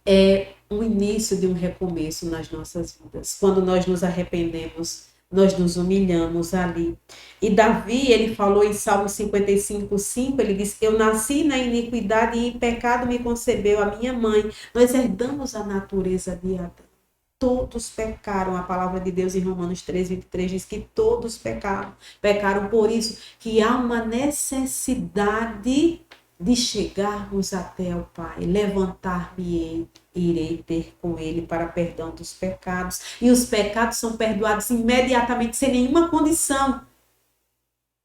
é o início de um recomeço nas nossas vidas. Quando nós nos arrependemos, nós nos humilhamos ali. E Davi, ele falou em Salmo 55:5, ele diz: eu nasci na iniquidade e em pecado me concebeu a minha mãe. Nós herdamos a natureza de Adão. Todos pecaram. A palavra de Deus em Romanos 3,23 diz que todos pecaram. Pecaram, por isso que há uma necessidade de chegarmos até o Pai. Levantar-me-ei, irei ter com Ele para perdão dos pecados. E os pecados são perdoados imediatamente, sem nenhuma condição.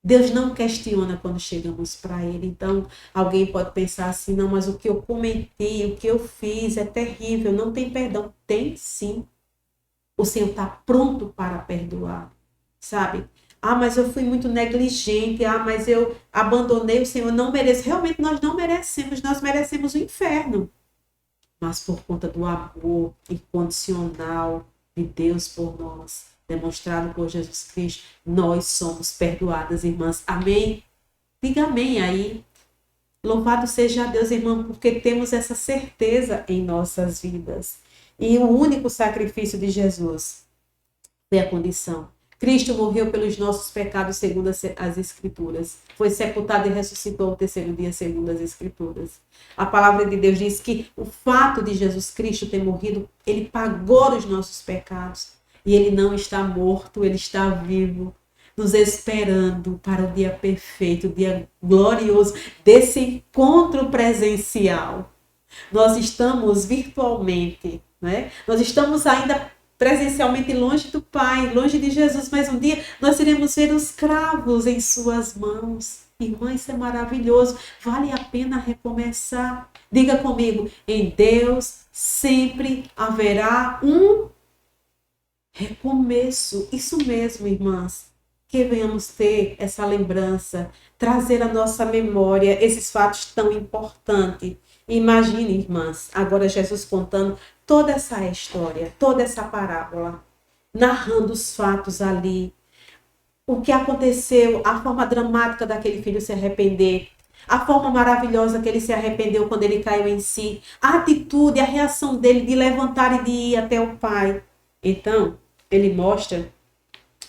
Deus não questiona quando chegamos para Ele. Então, alguém pode pensar assim: não, mas o que eu cometi, o que eu fiz é terrível, não tem perdão. Tem sim. O Senhor está pronto para perdoar, sabe? Mas eu fui muito negligente, mas eu abandonei o Senhor, não mereço. Realmente nós não merecemos, nós merecemos o inferno. Mas por conta do amor incondicional de Deus por nós, demonstrado por Jesus Cristo, nós somos perdoadas, irmãs. Amém? Diga amém aí. Louvado seja Deus, irmão, porque temos essa certeza em nossas vidas. E o único sacrifício de Jesus foi a condição. Cristo morreu pelos nossos pecados segundo as Escrituras. Foi sepultado e ressuscitou ao terceiro dia segundo as Escrituras. A palavra de Deus diz que o fato de Jesus Cristo ter morrido, ele pagou os nossos pecados. E ele não está morto, ele está vivo, nos esperando para o dia perfeito, o dia glorioso desse encontro presencial. Nós estamos virtualmente, né? Nós estamos ainda presencialmente longe do Pai, longe de Jesus, mas um dia nós iremos ver os cravos em suas mãos. Irmã, isso é maravilhoso, vale a pena recomeçar. Diga comigo: em Deus sempre haverá um recomeço. Isso mesmo, irmãs. Que venhamos ter essa lembrança, trazer à nossa memória esses fatos tão importantes. Imagine, irmãs, agora Jesus contando toda essa história, toda essa parábola, narrando os fatos ali, o que aconteceu, a forma dramática daquele filho se arrepender, A forma maravilhosa que ele se arrependeu quando ele caiu em si. A atitude, a reação dele de levantar e de ir até o Pai. Então, ele mostra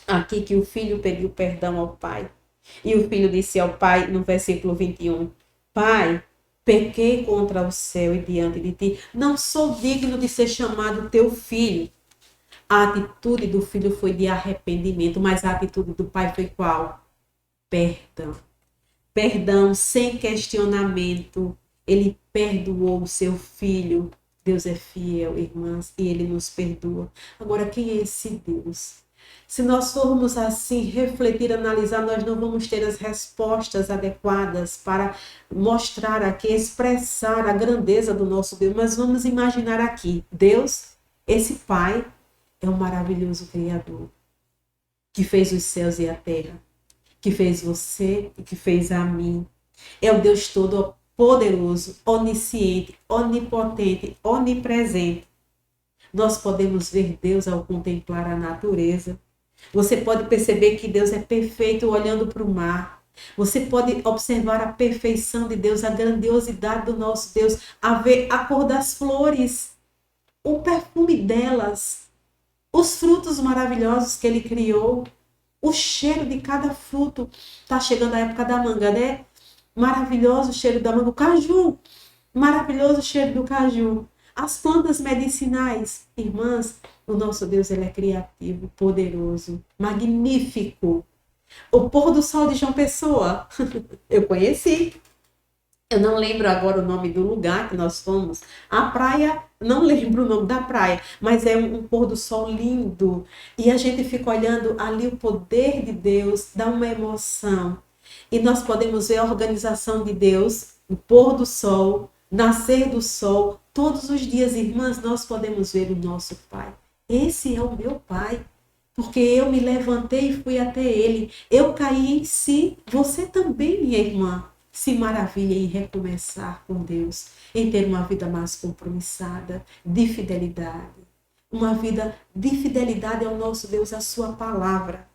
aqui que o filho pediu perdão ao pai. E o filho disse ao pai, no versículo 21, Pai, pequei contra o céu e diante de ti. Não sou digno de ser chamado teu filho. A atitude do filho foi de arrependimento, mas a atitude do pai foi qual? Perdão. Perdão sem questionamento. Ele perdoou o seu filho. Deus é fiel, irmãs, e ele nos perdoa. Agora, quem é esse Deus? Se nós formos assim refletir, analisar, nós não vamos ter as respostas adequadas para mostrar aqui, expressar a grandeza do nosso Deus. Mas vamos imaginar aqui, Deus, esse Pai, é um maravilhoso Criador, que fez os céus e a terra, que fez você e que fez a mim. É o Deus todo-poderoso, onisciente, onipotente, onipresente. Nós podemos ver Deus ao contemplar a natureza. Você pode perceber que Deus é perfeito olhando para o mar. Você pode observar a perfeição de Deus, a grandiosidade do nosso Deus, a ver a cor das flores, o perfume delas, os frutos maravilhosos que Ele criou, o cheiro de cada fruto. Está chegando a época da manga, né? Maravilhoso o cheiro da manga. O caju, maravilhoso o cheiro do caju. As plantas medicinais, irmãs, o nosso Deus ele é criativo, poderoso, magnífico. O pôr do sol de João Pessoa, eu conheci. Eu não lembro agora o nome do lugar que nós fomos. A praia, não lembro o nome da praia, mas é um pôr do sol lindo. E a gente fica olhando ali o poder de Deus, dá uma emoção. E nós podemos ver a organização de Deus, o pôr do sol, nascer do sol. Todos os dias, irmãs, nós podemos ver o nosso Pai. Esse é o meu Pai. Porque eu me levantei e fui até Ele. Eu caí em si. Você também, minha irmã, se maravilha em recomeçar com Deus. Em ter uma vida mais compromissada, de fidelidade. Uma vida de fidelidade ao nosso Deus, à sua palavra.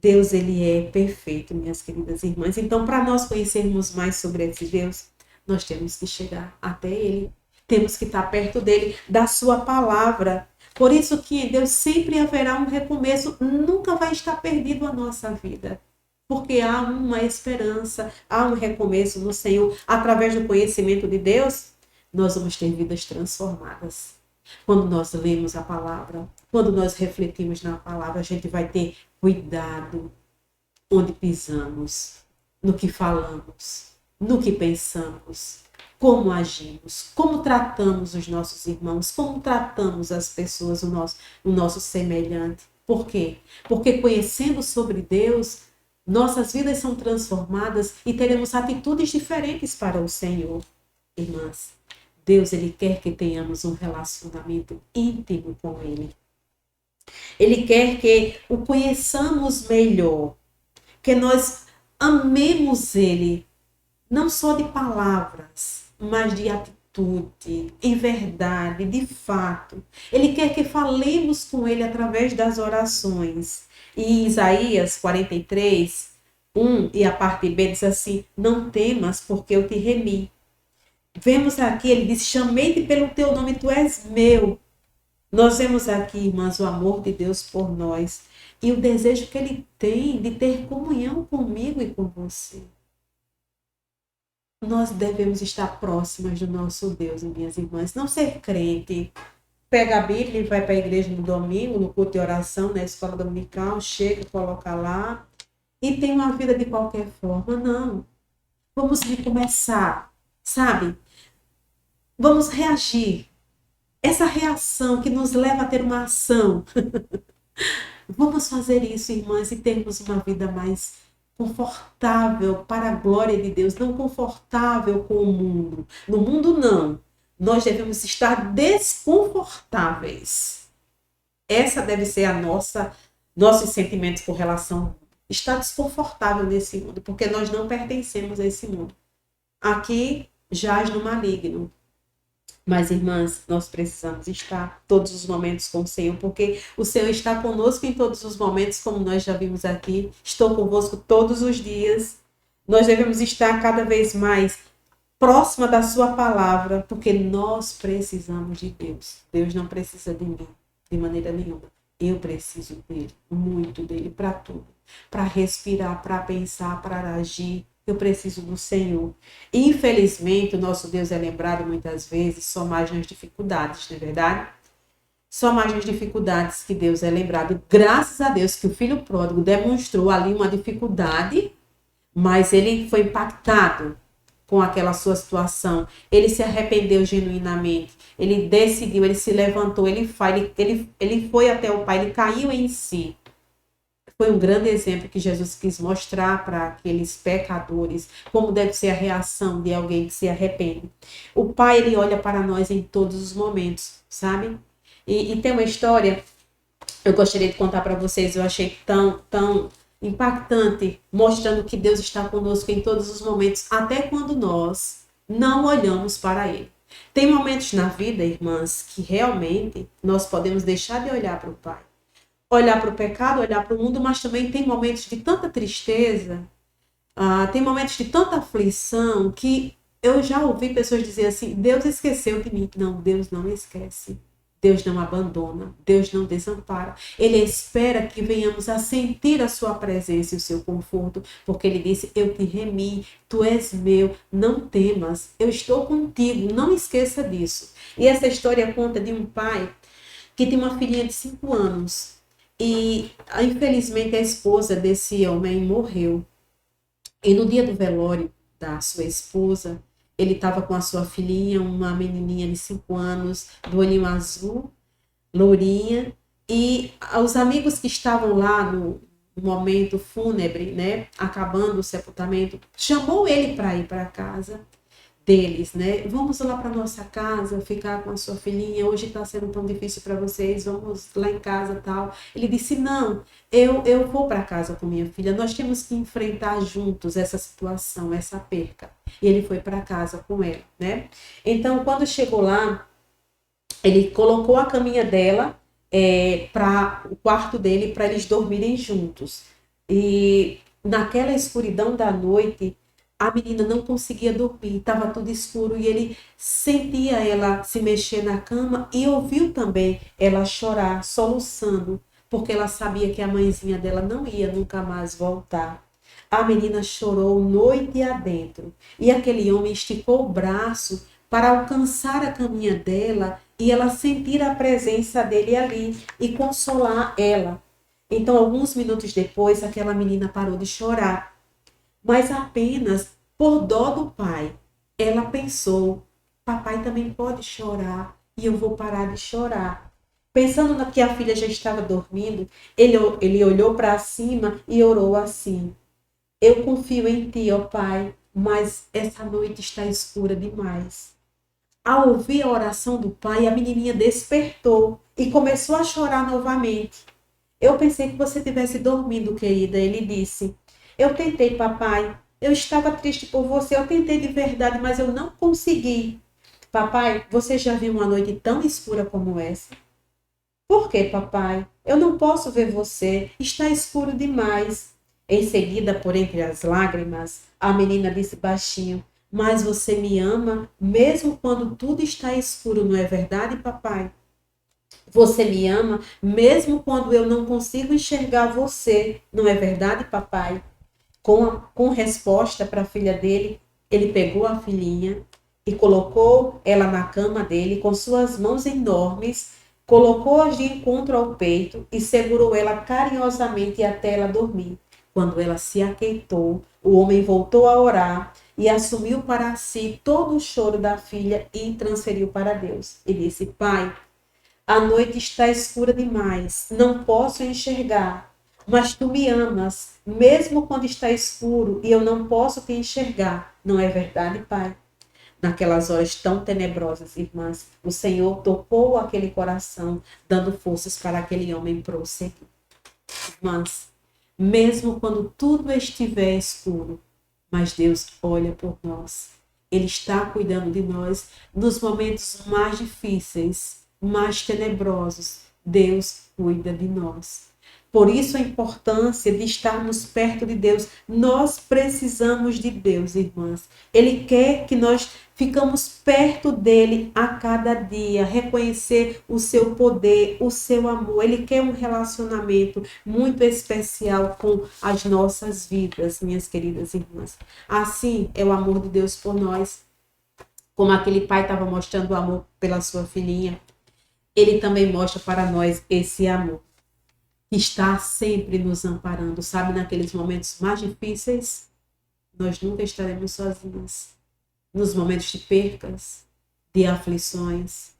Deus, Ele é perfeito, minhas queridas irmãs. Então, para nós conhecermos mais sobre esse Deus, nós temos que chegar até Ele. Temos que estar perto dele, da sua palavra. Por isso que em Deus sempre haverá um recomeço. Nunca vai estar perdido a nossa vida. Porque há uma esperança, há um recomeço no Senhor. Através do conhecimento de Deus, nós vamos ter vidas transformadas. Quando nós lemos a palavra, quando nós refletimos na palavra, a gente vai ter cuidado onde pisamos, no que falamos, no que pensamos, como agimos, como tratamos os nossos irmãos, como tratamos as pessoas, o nosso semelhante. Por quê? Porque conhecendo sobre Deus, nossas vidas são transformadas e teremos atitudes diferentes para o Senhor. Irmãs, Deus ele quer que tenhamos um relacionamento íntimo com Ele. Ele quer que o conheçamos melhor, que nós amemos Ele, não só de palavras, mas de atitude, em verdade, de fato. Ele quer que falemos com Ele através das orações. E em Isaías 43, 1 e a parte B diz assim, não temas porque eu te remi. Vemos aqui, ele diz, chamei-te pelo teu nome, tu és meu. Nós vemos aqui, irmãs, o amor de Deus por nós e o desejo que Ele tem de ter comunhão comigo e com você. Nós devemos estar próximas do nosso Deus, minhas irmãs. Não ser crente. Pega a Bíblia e vai para a igreja no domingo, no culto de oração, na escola dominical, chega, coloca lá e tem uma vida de qualquer forma. Não. Vamos recomeçar, sabe? Vamos reagir. Essa reação que nos leva a ter uma ação. Vamos fazer isso, irmãs, e termos uma vida mais confortável para a glória de Deus, não confortável com o mundo. No mundo, não. Nós devemos estar desconfortáveis. Essa deve ser a nossos sentimentos com relação ao mundo. Estar desconfortável nesse mundo, porque nós não pertencemos a esse mundo. Aqui jaz no maligno. Mas, irmãs, nós precisamos estar todos os momentos com o Senhor, porque o Senhor está conosco em todos os momentos, como nós já vimos aqui. Estou convosco todos os dias. Nós devemos estar cada vez mais próxima da sua palavra, porque nós precisamos de Deus. Deus não precisa de mim, de maneira nenhuma. Eu preciso dele, muito dele, para tudo. Para respirar, para pensar, para agir. Eu preciso do Senhor. Infelizmente, o nosso Deus é lembrado muitas vezes só mais nas dificuldades, não é verdade? Só mais nas dificuldades que Deus é lembrado. Graças a Deus que o filho pródigo demonstrou ali uma dificuldade, mas ele foi impactado com aquela sua situação. Ele se arrependeu genuinamente. Ele decidiu, ele se levantou, ele foi até o Pai, ele caiu em si. Foi um grande exemplo que Jesus quis mostrar para aqueles pecadores como deve ser a reação de alguém que se arrepende. O Pai, ele olha para nós em todos os momentos, sabe? E tem uma história, eu gostaria de contar para vocês, eu achei tão impactante, mostrando que Deus está conosco em todos os momentos, até quando nós não olhamos para Ele. Tem momentos na vida, irmãs, que realmente nós podemos deixar de olhar para o Pai. Olhar para o pecado, olhar para o mundo, mas também tem momentos de tanta tristeza, tem momentos de tanta aflição, que eu já ouvi pessoas dizer assim, Deus esqueceu de mim. Não, Deus não esquece. Deus não abandona, Deus não desampara. Ele espera que venhamos a sentir a sua presença e o seu conforto, porque ele disse, eu te remi, tu és meu, não temas, eu estou contigo, não esqueça disso. E essa história conta de um pai que tem uma filhinha de 5 anos e infelizmente a esposa desse homem morreu. E no dia do velório da sua esposa, ele estava com a sua filhinha, uma menininha de 5 anos, do olhinho azul, lourinha, e os amigos que estavam lá no momento fúnebre, né, acabando o sepultamento, chamou ele para ir para a casa deles, né? Vamos lá para nossa casa, ficar com a sua filhinha, hoje está sendo tão difícil para vocês, vamos lá em casa tal. Ele disse, não, eu vou para casa com minha filha, nós temos que enfrentar juntos essa situação, essa perca. E ele foi para casa com ela, né? Então, quando chegou lá, ele colocou a caminha dela para o quarto dele, para eles dormirem juntos. E naquela escuridão da noite, a menina não conseguia dormir, estava tudo escuro e ele sentia ela se mexer na cama e ouviu também ela chorar, soluçando, porque ela sabia que a mãezinha dela não ia nunca mais voltar. A menina chorou noite adentro e aquele homem esticou o braço para alcançar a caminha dela e ela sentir a presença dele ali e consolar ela. Então, alguns minutos depois, aquela menina parou de chorar. Mas apenas por dó do pai, ela pensou, papai também pode chorar e eu vou parar de chorar. Pensando que a filha já estava dormindo, ele olhou para cima e orou assim, eu confio em ti, ó pai, mas essa noite está escura demais. Ao ouvir a oração do pai, a menininha despertou e começou a chorar novamente. Eu pensei que você tivesse dormido, querida, ele disse. Eu tentei, papai. Eu estava triste por você. Eu tentei de verdade, mas eu não consegui. Papai, você já viu uma noite tão escura como essa? Por que, papai? Eu não posso ver você. Está escuro demais. Em seguida, por entre as lágrimas, a menina disse baixinho, mas você me ama mesmo quando tudo está escuro, não é verdade, papai? Você me ama mesmo quando eu não consigo enxergar você, não é verdade, papai? Com resposta para a filha dele, ele pegou a filhinha e colocou ela na cama dele com suas mãos enormes, colocou-a de encontro ao peito e segurou ela carinhosamente até ela dormir. Quando ela se aqueitou, o homem voltou a orar e assumiu para si todo o choro da filha e transferiu para Deus. E disse, pai, a noite está escura demais, não posso enxergar, mas tu me amas, mesmo quando está escuro e eu não posso te enxergar. Não é verdade, pai? Naquelas horas tão tenebrosas, irmãs, o Senhor tocou aquele coração, dando forças para aquele homem prosseguir. Irmãs, mesmo quando tudo estiver escuro, mas Deus olha por nós. Ele está cuidando de nós nos momentos mais difíceis, mais tenebrosos. Deus cuida de nós. Por isso a importância de estarmos perto de Deus. Nós precisamos de Deus, irmãs. Ele quer que nós ficamos perto dele a cada dia, reconhecer o seu poder, o seu amor. Ele quer um relacionamento muito especial com as nossas vidas, minhas queridas irmãs. Assim é o amor de Deus por nós. Como aquele pai estava mostrando o amor pela sua filhinha, ele também mostra para nós esse amor. Está sempre nos amparando, sabe? Naqueles momentos mais difíceis, nós nunca estaremos sozinhas. Nos momentos de percas, de aflições,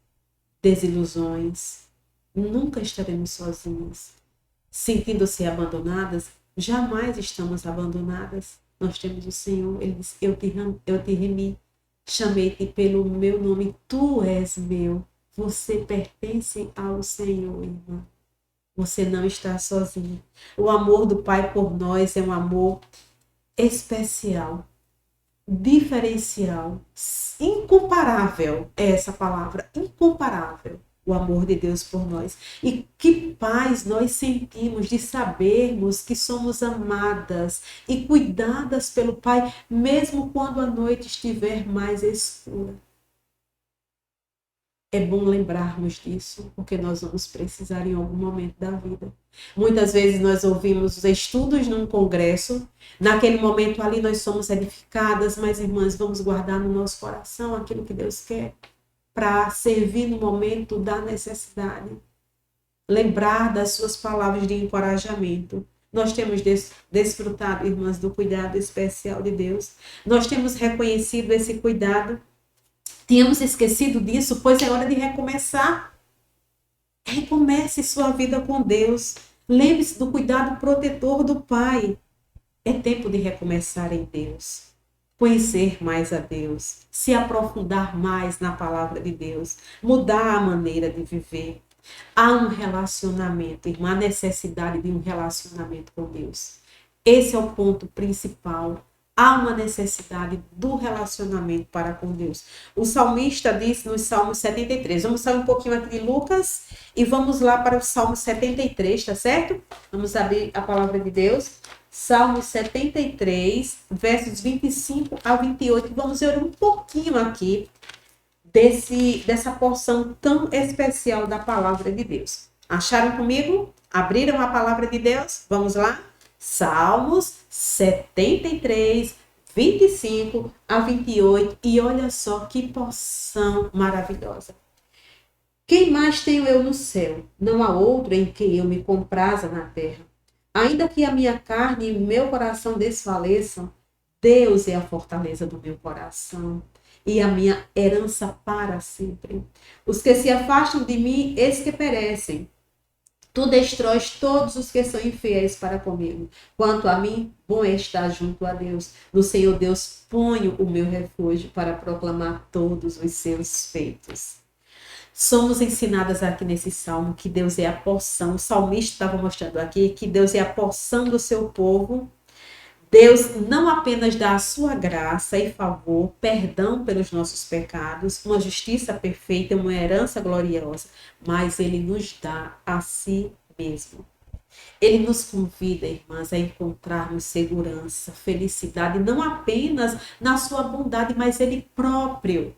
desilusões, nunca estaremos sozinhas. Sentindo-se abandonadas, jamais estamos abandonadas. Nós temos o Senhor, ele diz, eu te remi, chamei-te pelo meu nome, tu és meu. Você pertence ao Senhor, irmã. Você não está sozinho. O amor do Pai por nós é um amor especial, diferencial, incomparável. É essa palavra, incomparável. O amor de Deus por nós. E que paz nós sentimos de sabermos que somos amadas e cuidadas pelo Pai, mesmo quando a noite estiver mais escura. É bom lembrarmos disso, porque nós vamos precisar em algum momento da vida. Muitas vezes nós ouvimos os estudos num congresso, naquele momento ali nós somos edificadas, mas irmãs, vamos guardar no nosso coração aquilo que Deus quer para servir no momento da necessidade. Lembrar das suas palavras de encorajamento. Nós temos desfrutado, irmãs, do cuidado especial de Deus. Nós temos reconhecido esse cuidado. Tínhamos esquecido disso, pois é hora de recomeçar. Recomece sua vida com Deus. Lembre-se do cuidado protetor do Pai. É tempo de recomeçar em Deus. Conhecer mais a Deus. Se aprofundar mais na palavra de Deus. Mudar a maneira de viver. Há um relacionamento, irmã, a necessidade de um relacionamento com Deus. Esse é o ponto principal. Há uma necessidade do relacionamento para com Deus. O salmista disse no Salmo 73. Vamos sair um pouquinho aqui de Lucas e vamos lá para o Salmo 73, tá certo? Vamos abrir a palavra de Deus. Salmo 73, versos 25 a 28. Vamos ver um pouquinho aqui dessa porção tão especial da palavra de Deus. Acharam comigo? Abriram a palavra de Deus? Vamos lá? Salmos 73, 25 a 28. E olha só que porção maravilhosa. Quem mais tenho eu no céu? Não há outro em que eu me compraza na terra. Ainda que a minha carne e o meu coração desfaleçam, Deus é a fortaleza do meu coração e a minha herança para sempre. Os que se afastam de mim, eis que perecem. Tu destróis todos os que são infiéis para comigo. Quanto a mim, bom é estar junto a Deus. No Senhor Deus ponho o meu refúgio para proclamar todos os seus feitos. Somos ensinadas aqui nesse salmo que Deus é a porção. O salmista estava mostrando aqui que Deus é a porção do seu povo. Deus não apenas dá a sua graça e favor, perdão pelos nossos pecados, uma justiça perfeita, uma herança gloriosa, mas Ele nos dá a si mesmo. Ele nos convida, irmãs, a encontrarmos segurança, felicidade, não apenas na sua bondade, mas Ele próprio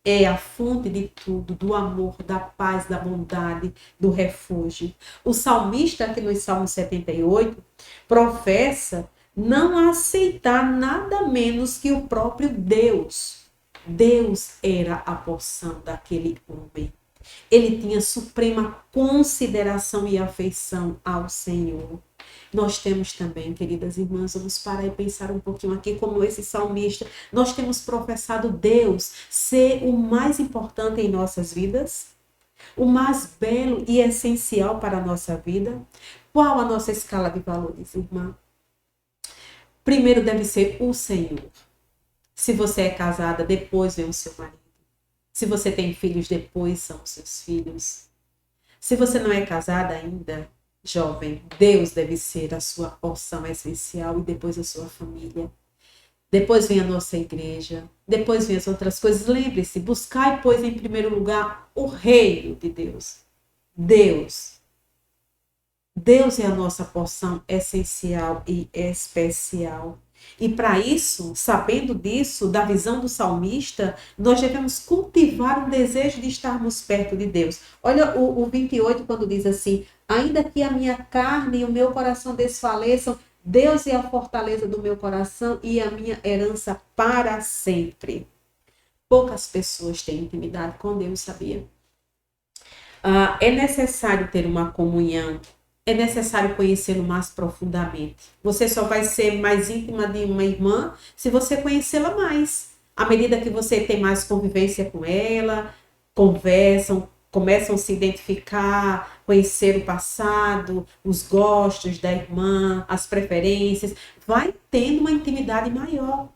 é a fonte de tudo, do amor, da paz, da bondade, do refúgio. O salmista, aqui no Salmo 78, professa não aceitar nada menos que o próprio Deus. Deus era a porção daquele homem. Ele tinha suprema consideração e afeição ao Senhor. Nós temos também, queridas irmãs, vamos parar e pensar um pouquinho aqui, como esse salmista, nós temos professado Deus ser o mais importante em nossas vidas, o mais belo e essencial para a nossa vida. Qual a nossa escala de valores, irmã? Primeiro deve ser o Senhor. Se você é casada, depois vem o seu marido. Se você tem filhos, depois são os seus filhos. Se você não é casada ainda, jovem, Deus deve ser a sua porção essencial e depois a sua família. Depois vem a nossa igreja, depois vem as outras coisas. Lembre-se, buscai, pois, em primeiro lugar, o reino de Deus. Deus. Deus é a nossa porção essencial e especial. E para isso, sabendo disso, da visão do salmista, nós devemos cultivar um desejo de estarmos perto de Deus. Olha o 28, quando diz assim: ainda que a minha carne e o meu coração desfaleçam, Deus é a fortaleza do meu coração e a minha herança para sempre. Poucas pessoas têm intimidade com Deus, sabia? É necessário ter uma comunhão. É necessário conhecê-lo mais profundamente. Você só vai ser mais íntima de uma irmã se você conhecê-la mais. À medida que você tem mais convivência com ela, conversam, começam a se identificar, conhecer o passado, os gostos da irmã, as preferências, vai tendo uma intimidade maior.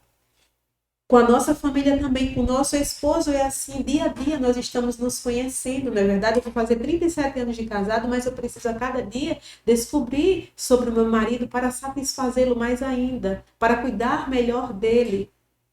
Com a nossa família também, com o nosso esposo, é assim, dia a dia nós estamos nos conhecendo. Na verdade, eu vou fazer 37 anos de casado, mas eu preciso a cada dia descobrir sobre o meu marido para satisfazê-lo mais ainda, para cuidar melhor dele.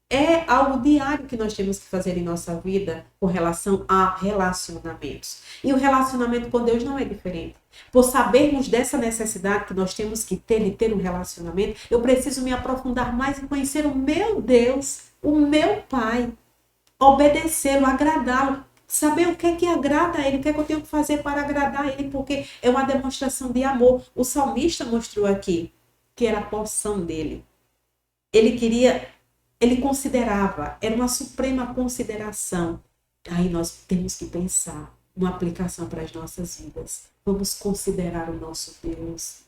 É algo diário que nós temos que fazer em nossa vida com relação a relacionamentos. E o relacionamento com Deus não é diferente. Por sabermos dessa necessidade que nós temos que ter de ter um relacionamento, eu preciso me aprofundar mais em conhecer o meu Deus, o meu Pai, obedecê-lo, agradá-lo, saber o que é que agrada a Ele, o que é que eu tenho que fazer para agradar a Ele, porque é uma demonstração de amor. O salmista mostrou aqui que era a porção dele. Ele considerava, era uma suprema consideração. Aí nós temos que pensar uma aplicação para as nossas vidas. Vamos considerar o nosso Deus,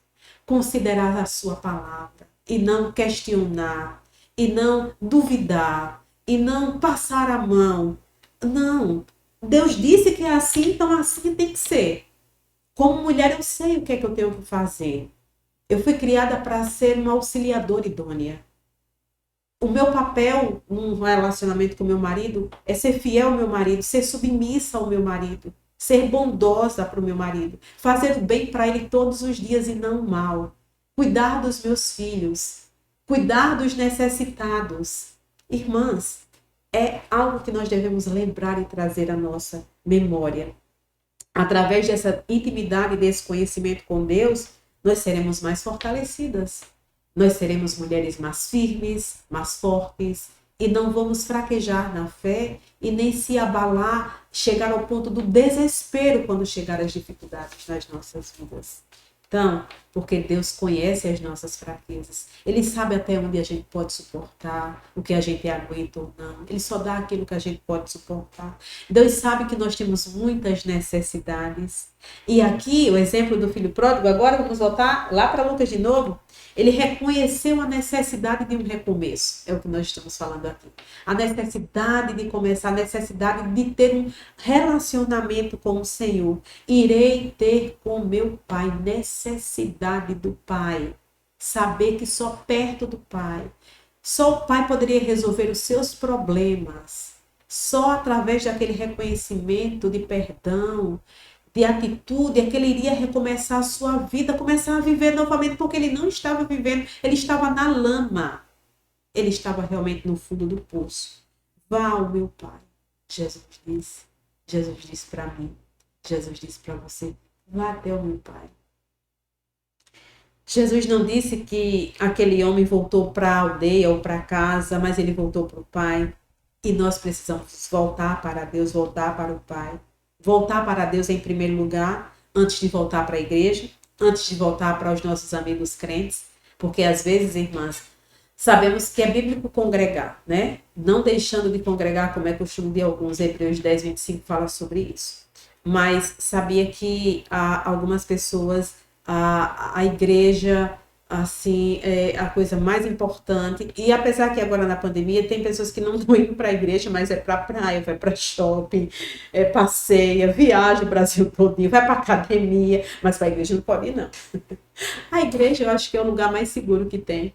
considerar a sua palavra e não questionar, e não duvidar, e não passar a mão. Não, Deus disse que é assim, então assim tem que ser. Como mulher eu sei o que é que eu tenho que fazer. Eu fui criada para ser uma auxiliadora idônea. O meu papel num relacionamento com meu marido é ser fiel ao meu marido, ser submissa ao meu marido, ser bondosa para o meu marido, fazer o bem para ele todos os dias e não o mal, cuidar dos meus filhos, cuidar dos necessitados. Irmãs, é algo que nós devemos lembrar e trazer à nossa memória. Através dessa intimidade e desse conhecimento com Deus, nós seremos mais fortalecidas. Nós seremos mulheres mais firmes, mais fortes, e não vamos fraquejar na fé e nem se abalar, chegar ao ponto do desespero quando chegar as dificuldades nas nossas vidas. Então, porque Deus conhece as nossas fraquezas. Ele sabe até onde a gente pode suportar, o que a gente aguenta ou não. Ele só dá aquilo que a gente pode suportar. Deus sabe que nós temos muitas necessidades. E aqui, o exemplo do filho pródigo, agora vamos voltar lá para Lucas de novo. Ele reconheceu a necessidade de um recomeço. É o que nós estamos falando aqui. A necessidade de começar, a necessidade de ter um relacionamento com o Senhor. Irei ter com meu Pai, necessidade do Pai. Saber que só perto do Pai, só o Pai poderia resolver os seus problemas. Só através daquele reconhecimento de perdão, de atitude, é que ele iria recomeçar a sua vida, começar a viver novamente, porque ele não estava vivendo, ele estava na lama. Ele estava realmente no fundo do poço. Vá ao meu Pai. Jesus disse para mim, Jesus disse para você, vá até o meu Pai. Jesus não disse que aquele homem voltou para a aldeia ou para casa, mas ele voltou para o Pai. E nós precisamos voltar para Deus, voltar para o Pai. Voltar para Deus em primeiro lugar, antes de voltar para a igreja, antes de voltar para os nossos amigos crentes, porque às vezes, irmãs, sabemos que é bíblico congregar, né? Não deixando de congregar, como é costume de alguns, Hebreus 10, 25 fala sobre isso. Mas sabia que algumas pessoas, a igreja, assim, é a coisa mais importante. E apesar que agora na pandemia tem pessoas que não vão indo para a igreja, mas é para a praia, vai para shopping, passeia, viaja o Brasil todinho, vai para academia, mas para a igreja não pode ir, não. A igreja eu acho que é o lugar mais seguro que tem,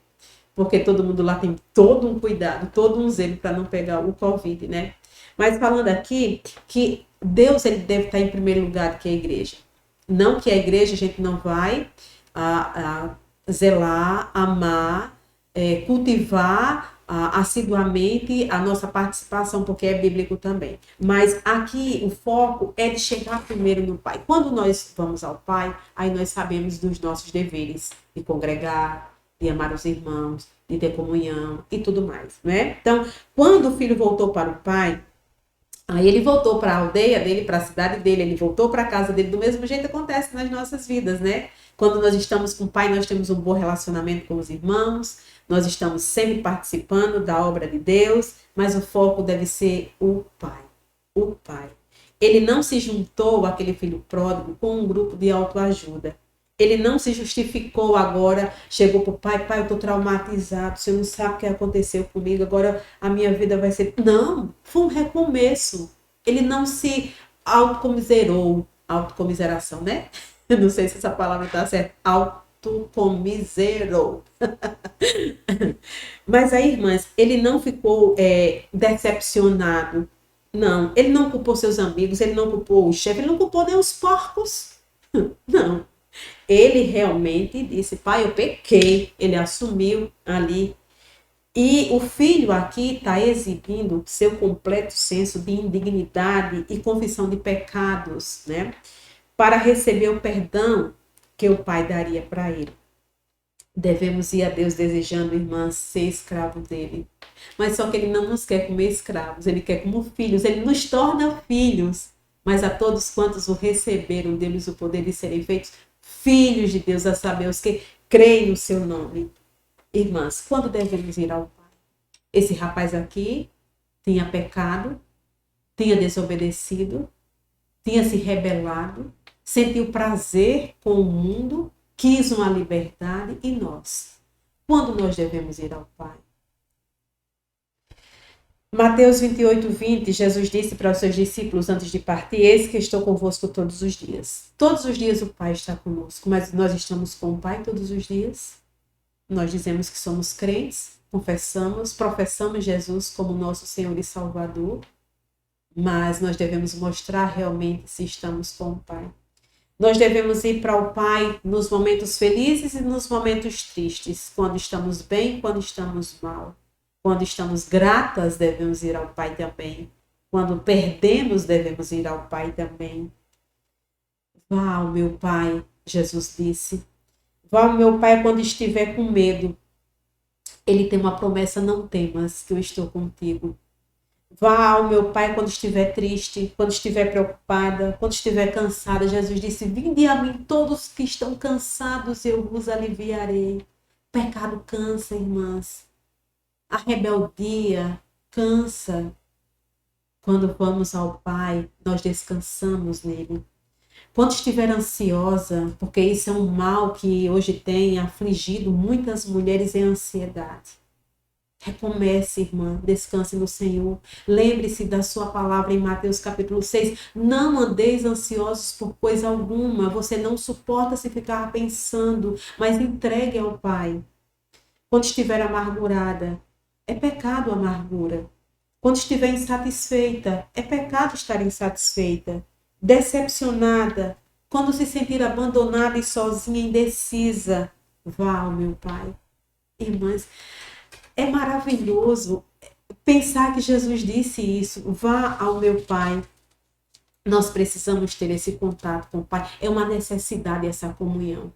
porque todo mundo lá tem todo um cuidado, todo um zelo para não pegar o Covid, né? Mas falando aqui que Deus ele deve estar em primeiro lugar do que a igreja. Não que a igreja a gente não vai zelar, amar cultivar assiduamente a nossa participação, porque é bíblico também. Mas aqui o foco é de chegar primeiro no Pai. Quando nós vamos ao Pai, aí nós sabemos dos nossos deveres, de congregar, de amar os irmãos, de ter comunhão e tudo mais, né? Então, quando o filho voltou para o Pai, aí ele voltou para a aldeia dele, para a cidade dele, ele voltou para a casa dele. Do mesmo jeito acontece nas nossas vidas, né? Quando nós estamos com o Pai, nós temos um bom relacionamento com os irmãos, nós estamos sempre participando da obra de Deus, mas o foco deve ser o Pai. O Pai. Ele não se juntou, aquele filho pródigo, com um grupo de autoajuda. Ele não se justificou agora, chegou para o pai, pai, eu estou traumatizado, você não sabe o que aconteceu comigo, agora a minha vida vai ser... Não, foi um recomeço. Ele não se autocomiserou, autocomiseração, né? Eu não sei se essa palavra está certa, autocomiserou. Mas aí, irmãs, ele não ficou decepcionado, não. Ele não culpou seus amigos, ele não culpou o chefe, ele não culpou nem os porcos, não. Ele realmente disse, pai, eu pequei. Ele assumiu ali. E o filho aqui está exibindo seu completo senso de indignidade e confissão de pecados, né? Para receber o perdão que o pai daria para ele. Devemos ir a Deus desejando, irmãs, ser escravo dele. Mas só que ele não nos quer como escravos, ele quer como filhos, ele nos torna filhos. Mas a todos quantos o receberam, deu-lhes o poder de serem feitos filhos de Deus, a saber, os que creem no seu nome. Irmãs, quando devemos ir ao Pai? Esse rapaz aqui tinha pecado, tinha desobedecido, tinha se rebelado, sentiu prazer com o mundo, quis uma liberdade. E nós? Quando nós devemos ir ao Pai? Mateus 28:20, Jesus disse para os seus discípulos antes de partir, eis que estou convosco todos os dias. Todos os dias o Pai está conosco, mas nós estamos com o Pai todos os dias. Nós dizemos que somos crentes, professamos Jesus como nosso Senhor e Salvador, mas nós devemos mostrar realmente se estamos com o Pai. Nós devemos ir para o Pai nos momentos felizes e nos momentos tristes, quando estamos bem, quando estamos mal. Quando estamos gratas, devemos ir ao Pai também. Quando perdemos, devemos ir ao Pai também. Vá ao meu Pai, Jesus disse. Vá ao meu Pai quando estiver com medo. Ele tem uma promessa, não temas, que eu estou contigo. Vá ao meu Pai quando estiver triste, quando estiver preocupada, quando estiver cansada. Jesus disse, vinde a mim todos que estão cansados, eu vos aliviarei. O pecado cansa, irmãs. A rebeldia cansa. Quando vamos ao Pai, nós descansamos nele. Quando estiver ansiosa, porque isso é um mal que hoje tem afligido muitas mulheres, é a ansiedade. Recomece, irmã, descanse no Senhor. Lembre-se da sua palavra em Mateus capítulo 6. Não andeis ansiosos por coisa alguma. Você não suporta se ficar pensando, mas entregue ao Pai. Quando estiver amargurada, é pecado a amargura. Quando estiver insatisfeita, é pecado estar insatisfeita. Decepcionada, quando se sentir abandonada e sozinha, indecisa, vá ao meu Pai. Irmãs, é maravilhoso pensar que Jesus disse isso, vá ao meu Pai. Nós precisamos ter esse contato com o Pai, é uma necessidade essa comunhão.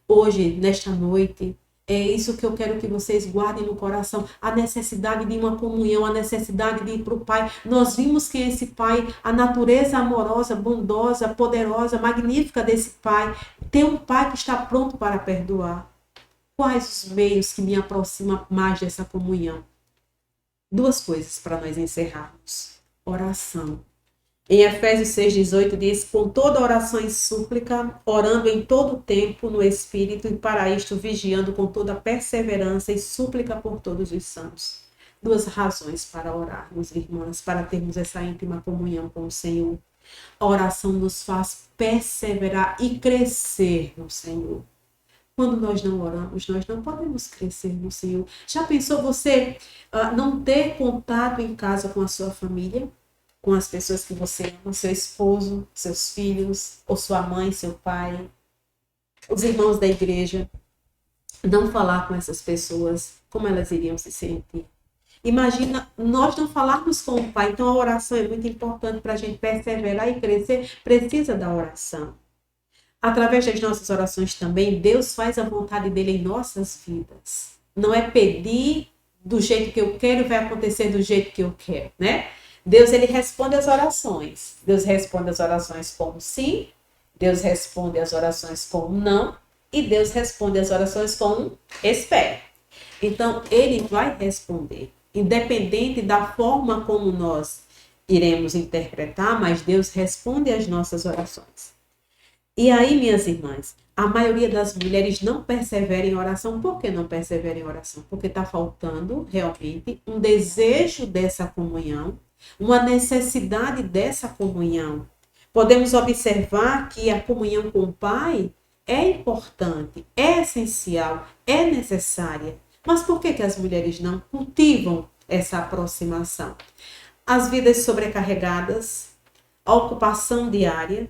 Hoje, nesta noite, é isso que eu quero que vocês guardem no coração, a necessidade de uma comunhão, a necessidade de ir para o Pai. Nós vimos que esse Pai, a natureza amorosa, bondosa, poderosa, magnífica desse Pai, tem um Pai que está pronto para perdoar. Quais os meios que me aproximam mais dessa comunhão? Duas coisas para nós encerrarmos. Oração. Em Efésios 6,18 diz, com toda oração e súplica, orando em todo o tempo no Espírito, e para isto vigiando com toda perseverança e súplica por todos os santos. Duas razões para orarmos, irmãs, para termos essa íntima comunhão com o Senhor. A oração nos faz perseverar e crescer no Senhor. Quando nós não oramos, nós não podemos crescer no Senhor. Já pensou você não ter contato em casa com a sua família? Com as pessoas que você ama, seu esposo, seus filhos, ou sua mãe, seu pai, os irmãos da igreja. Não falar com essas pessoas, como elas iriam se sentir? Imagina nós não falarmos com o Pai. Então a oração é muito importante para a gente perseverar e crescer. Precisa da oração. Através das nossas orações também, Deus faz a vontade dele em nossas vidas. Não é pedir do jeito que eu quero, vai acontecer do jeito que eu quero, né? Deus, ele responde as orações. Deus responde as orações como sim, Deus responde as orações como não, e Deus responde as orações como espere. Então, ele vai responder, independente da forma como nós iremos interpretar, mas Deus responde às nossas orações. E aí, minhas irmãs, a maioria das mulheres não persevera em oração. Por que não persevera em oração? Porque está faltando realmente um desejo dessa comunhão, uma necessidade dessa comunhão. Podemos observar que a comunhão com o Pai é importante, é essencial, é necessária. Mas por que as mulheres não cultivam essa aproximação? As vidas sobrecarregadas, a ocupação diária,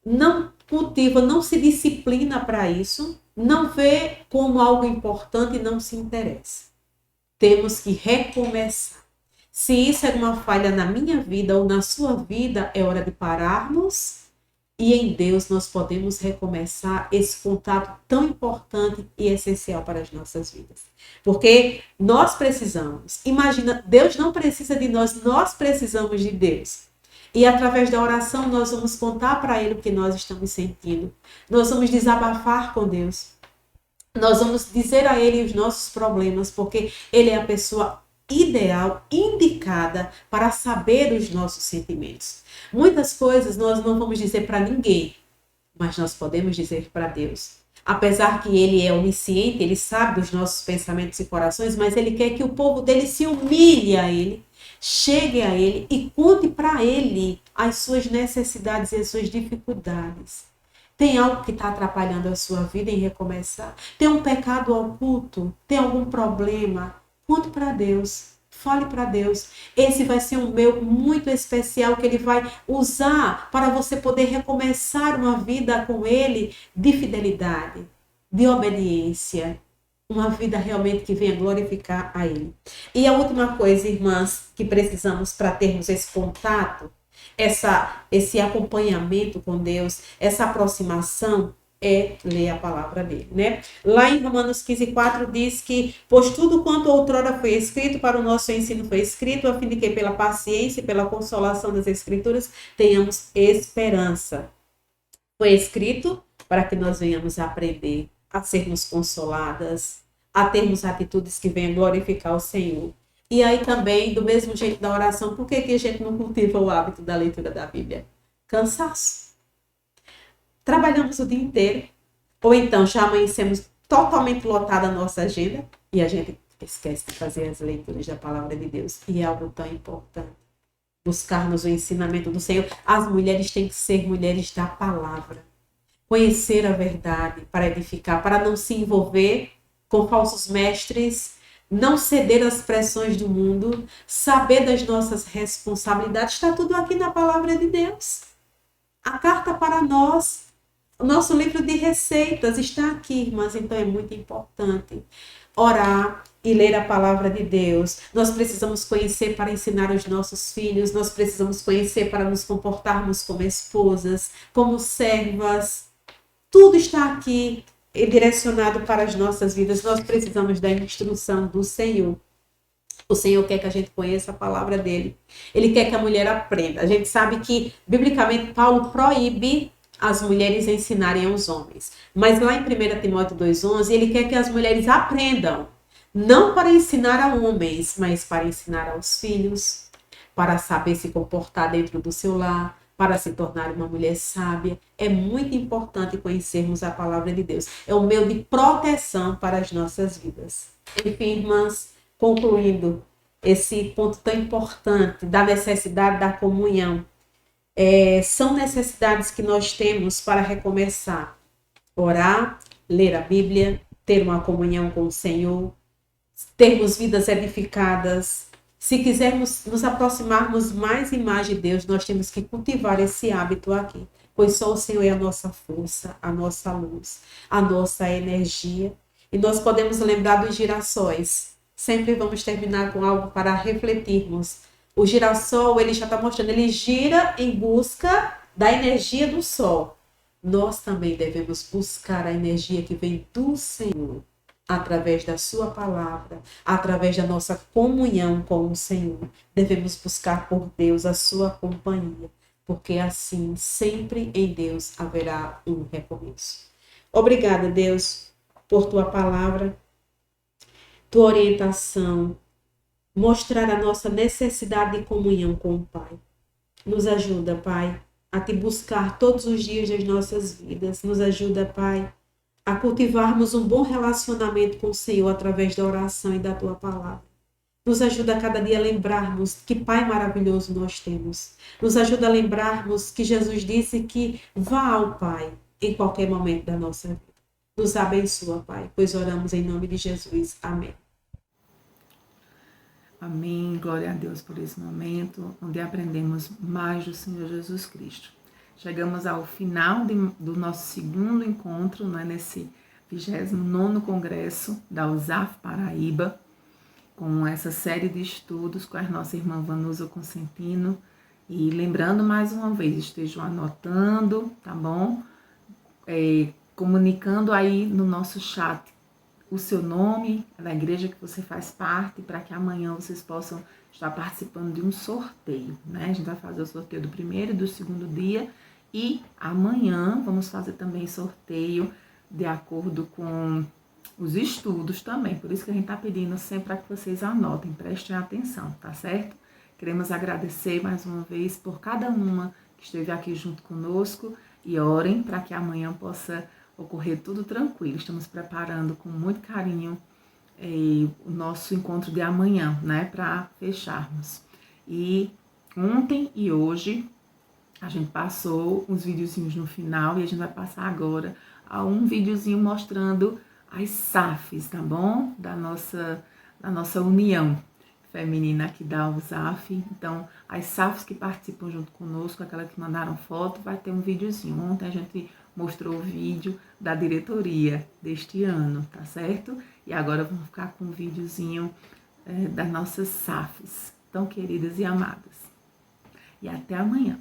não cultiva, não se disciplina para isso, não vê como algo importante e não se interessa. Temos que recomeçar. Se isso é uma falha na minha vida ou na sua vida, é hora de pararmos e em Deus nós podemos recomeçar esse contato tão importante e essencial para as nossas vidas. Porque nós precisamos. Imagina, Deus não precisa de nós, nós precisamos de Deus. E através da oração nós vamos contar para Ele o que nós estamos sentindo. Nós vamos desabafar com Deus. Nós vamos dizer a Ele os nossos problemas, porque Ele é a pessoa ideal, indicada para saber os nossos sentimentos. Muitas coisas nós não vamos dizer para ninguém, mas nós podemos dizer para Deus. Apesar que Ele é onisciente, Ele sabe dos nossos pensamentos e corações, mas Ele quer que o povo dele se humilhe a Ele, chegue a Ele e conte para Ele as suas necessidades e as suas dificuldades. Tem algo que está atrapalhando a sua vida em recomeçar? Tem um pecado oculto? Tem algum problema? Conte para Deus. Fale para Deus. Esse vai ser um meu muito especial que Ele vai usar para você poder recomeçar uma vida com Ele de fidelidade, de obediência. Uma vida realmente que venha glorificar a Ele. E a última coisa, irmãs, que precisamos para termos esse contato, esse acompanhamento com Deus, essa aproximação, é ler a palavra dele, né? Lá em Romanos 15:4 diz que, pois tudo quanto outrora foi escrito para o nosso ensino foi escrito, a fim de que pela paciência e pela consolação das Escrituras tenhamos esperança. Foi escrito para que nós venhamos a aprender, a sermos consoladas, a termos atitudes que venham glorificar o Senhor. E aí também, do mesmo jeito da oração, por que a gente não cultiva o hábito da leitura da Bíblia? Cansaço. Trabalhamos o dia inteiro, ou então já amanhecemos totalmente lotada a nossa agenda e a gente esquece de fazer as leituras da palavra de Deus. E é algo tão importante. Buscarmos o ensinamento do Senhor. As mulheres têm que ser mulheres da palavra. Conhecer a verdade para edificar, para não se envolver com falsos mestres, não ceder às pressões do mundo, saber das nossas responsabilidades. Está tudo aqui na palavra de Deus. A carta para nós. O nosso livro de receitas está aqui, irmãs, então é muito importante orar e ler a palavra de Deus. Nós precisamos conhecer para ensinar os nossos filhos, nós precisamos conhecer para nos comportarmos como esposas, como servas. Tudo está aqui direcionado para as nossas vidas. Nós precisamos da instrução do Senhor. O Senhor quer que a gente conheça a palavra dele. Ele quer que a mulher aprenda. A gente sabe que, biblicamente, Paulo proíbe as mulheres ensinarem aos homens. Mas lá em 1 Timóteo 2,11, ele quer que as mulheres aprendam. Não para ensinar a homens, mas para ensinar aos filhos, para saber se comportar dentro do seu lar, para se tornar uma mulher sábia. É muito importante conhecermos a palavra de Deus. É um meio de proteção para as nossas vidas. Enfim, irmãs, concluindo esse ponto tão importante da necessidade da comunhão, são necessidades que nós temos para recomeçar. Orar, ler a Bíblia, ter uma comunhão com o Senhor, termos vidas edificadas. Se quisermos nos aproximarmos mais e mais de Deus, nós temos que cultivar esse hábito aqui. Pois só o Senhor é a nossa força, a nossa luz, a nossa energia. E nós podemos lembrar dos girassóis. Sempre vamos terminar com algo para refletirmos. O girassol, ele já está mostrando, ele gira em busca da energia do sol. Nós também devemos buscar a energia que vem do Senhor, através da sua palavra, através da nossa comunhão com o Senhor. Devemos buscar por Deus a sua companhia, porque assim, sempre em Deus haverá um recomeço. Obrigada, Deus, por tua palavra, tua orientação, mostrar a nossa necessidade de comunhão com o Pai. Nos ajuda, Pai, a te buscar todos os dias das nossas vidas. Nos ajuda, Pai, a cultivarmos um bom relacionamento com o Senhor através da oração e da tua palavra. Nos ajuda a cada dia a lembrarmos que Pai maravilhoso nós temos. Nos ajuda a lembrarmos que Jesus disse que vá ao Pai em qualquer momento da nossa vida. Nos abençoa, Pai, pois oramos em nome de Jesus. Amém. Amém. Glória a Deus por esse momento, onde aprendemos mais do Senhor Jesus Cristo. Chegamos ao final do nosso segundo encontro, nesse 29º Congresso da USAF Paraíba, com essa série de estudos com a nossa irmã Vanusa Consentino. E lembrando mais uma vez, estejam anotando, tá bom? Comunicando aí no nosso chat o seu nome, da igreja que você faz parte, para que amanhã vocês possam estar participando de um sorteio, né? A gente vai fazer o sorteio do primeiro e do segundo dia, e amanhã vamos fazer também sorteio de acordo com os estudos também. Por isso que a gente está pedindo sempre para que vocês anotem, prestem atenção, tá certo? Queremos agradecer mais uma vez por cada uma que esteve aqui junto conosco, e orem para que amanhã possa ocorrer tudo tranquilo. Estamos preparando com muito carinho o nosso encontro de amanhã, né, para fecharmos. E ontem e hoje a gente passou uns videozinhos no final, e a gente vai passar agora a um videozinho mostrando as SAFs, tá bom? Da nossa união feminina aqui da USAF. Então, as SAFs que participam junto conosco, aquelas que mandaram foto, vai ter um videozinho. Ontem a gente mostrou o vídeo da diretoria deste ano, tá certo? E agora vamos ficar com um videozinho das nossas SAFs, tão queridas e amadas. E até amanhã.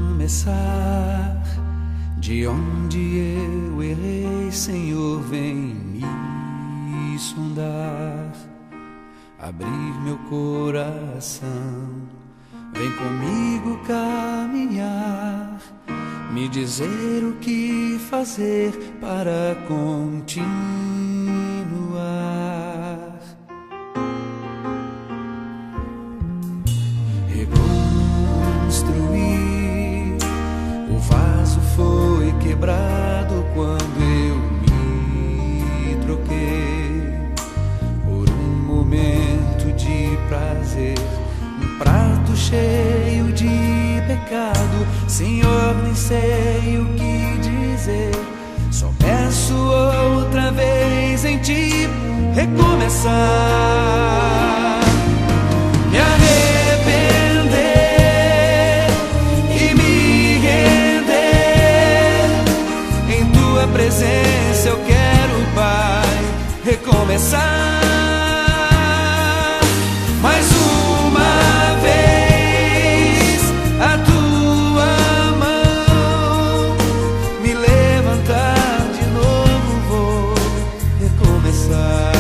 Recomeçar de onde eu errei, Senhor, vem me sondar. abrir meu coração. Vem comigo caminhar, me dizer o que fazer para continuar. Reconstruir, o vaso foi quebrado quando eu me troquei por um momento de prazer, um prato cheio de pecado. Senhor, nem sei o que dizer, só peço outra vez em ti recomeçar. Me arrepender e me render em tua presença. Eu quero, Pai, recomeçar. Mais uma vez a tua mão me levantar de novo, vou recomeçar.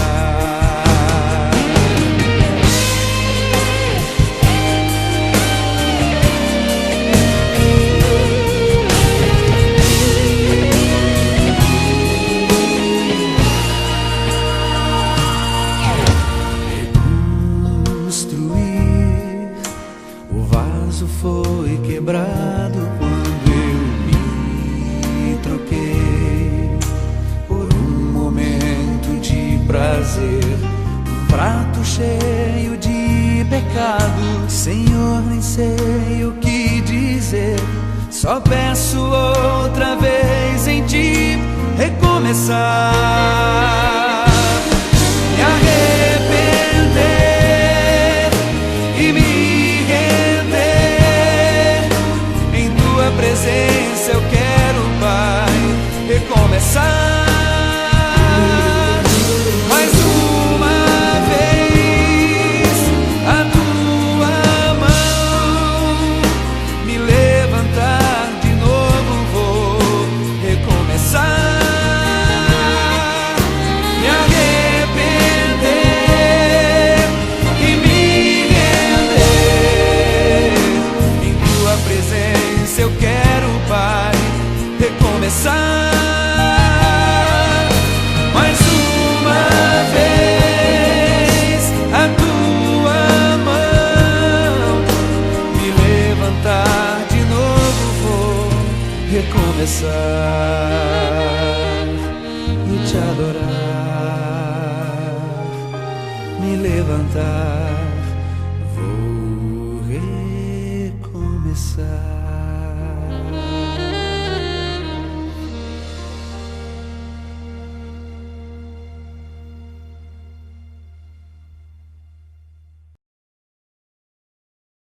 Foi quebrado quando eu me troquei por um momento de prazer, um prato cheio de pecado. Senhor, nem sei o que dizer, só peço outra vez em ti recomeçar. Me arrepender e me presença. Eu quero, Pai, recomeçar. Mais uma vez a tua mão me levantar de novo, vou recomeçar. Me arrepender e me render em tua presença. Eu quero, Pai, recomeçar. Mais uma vez a tua mão me levantar de novo, vou recomeçar e te adorar. Me levantar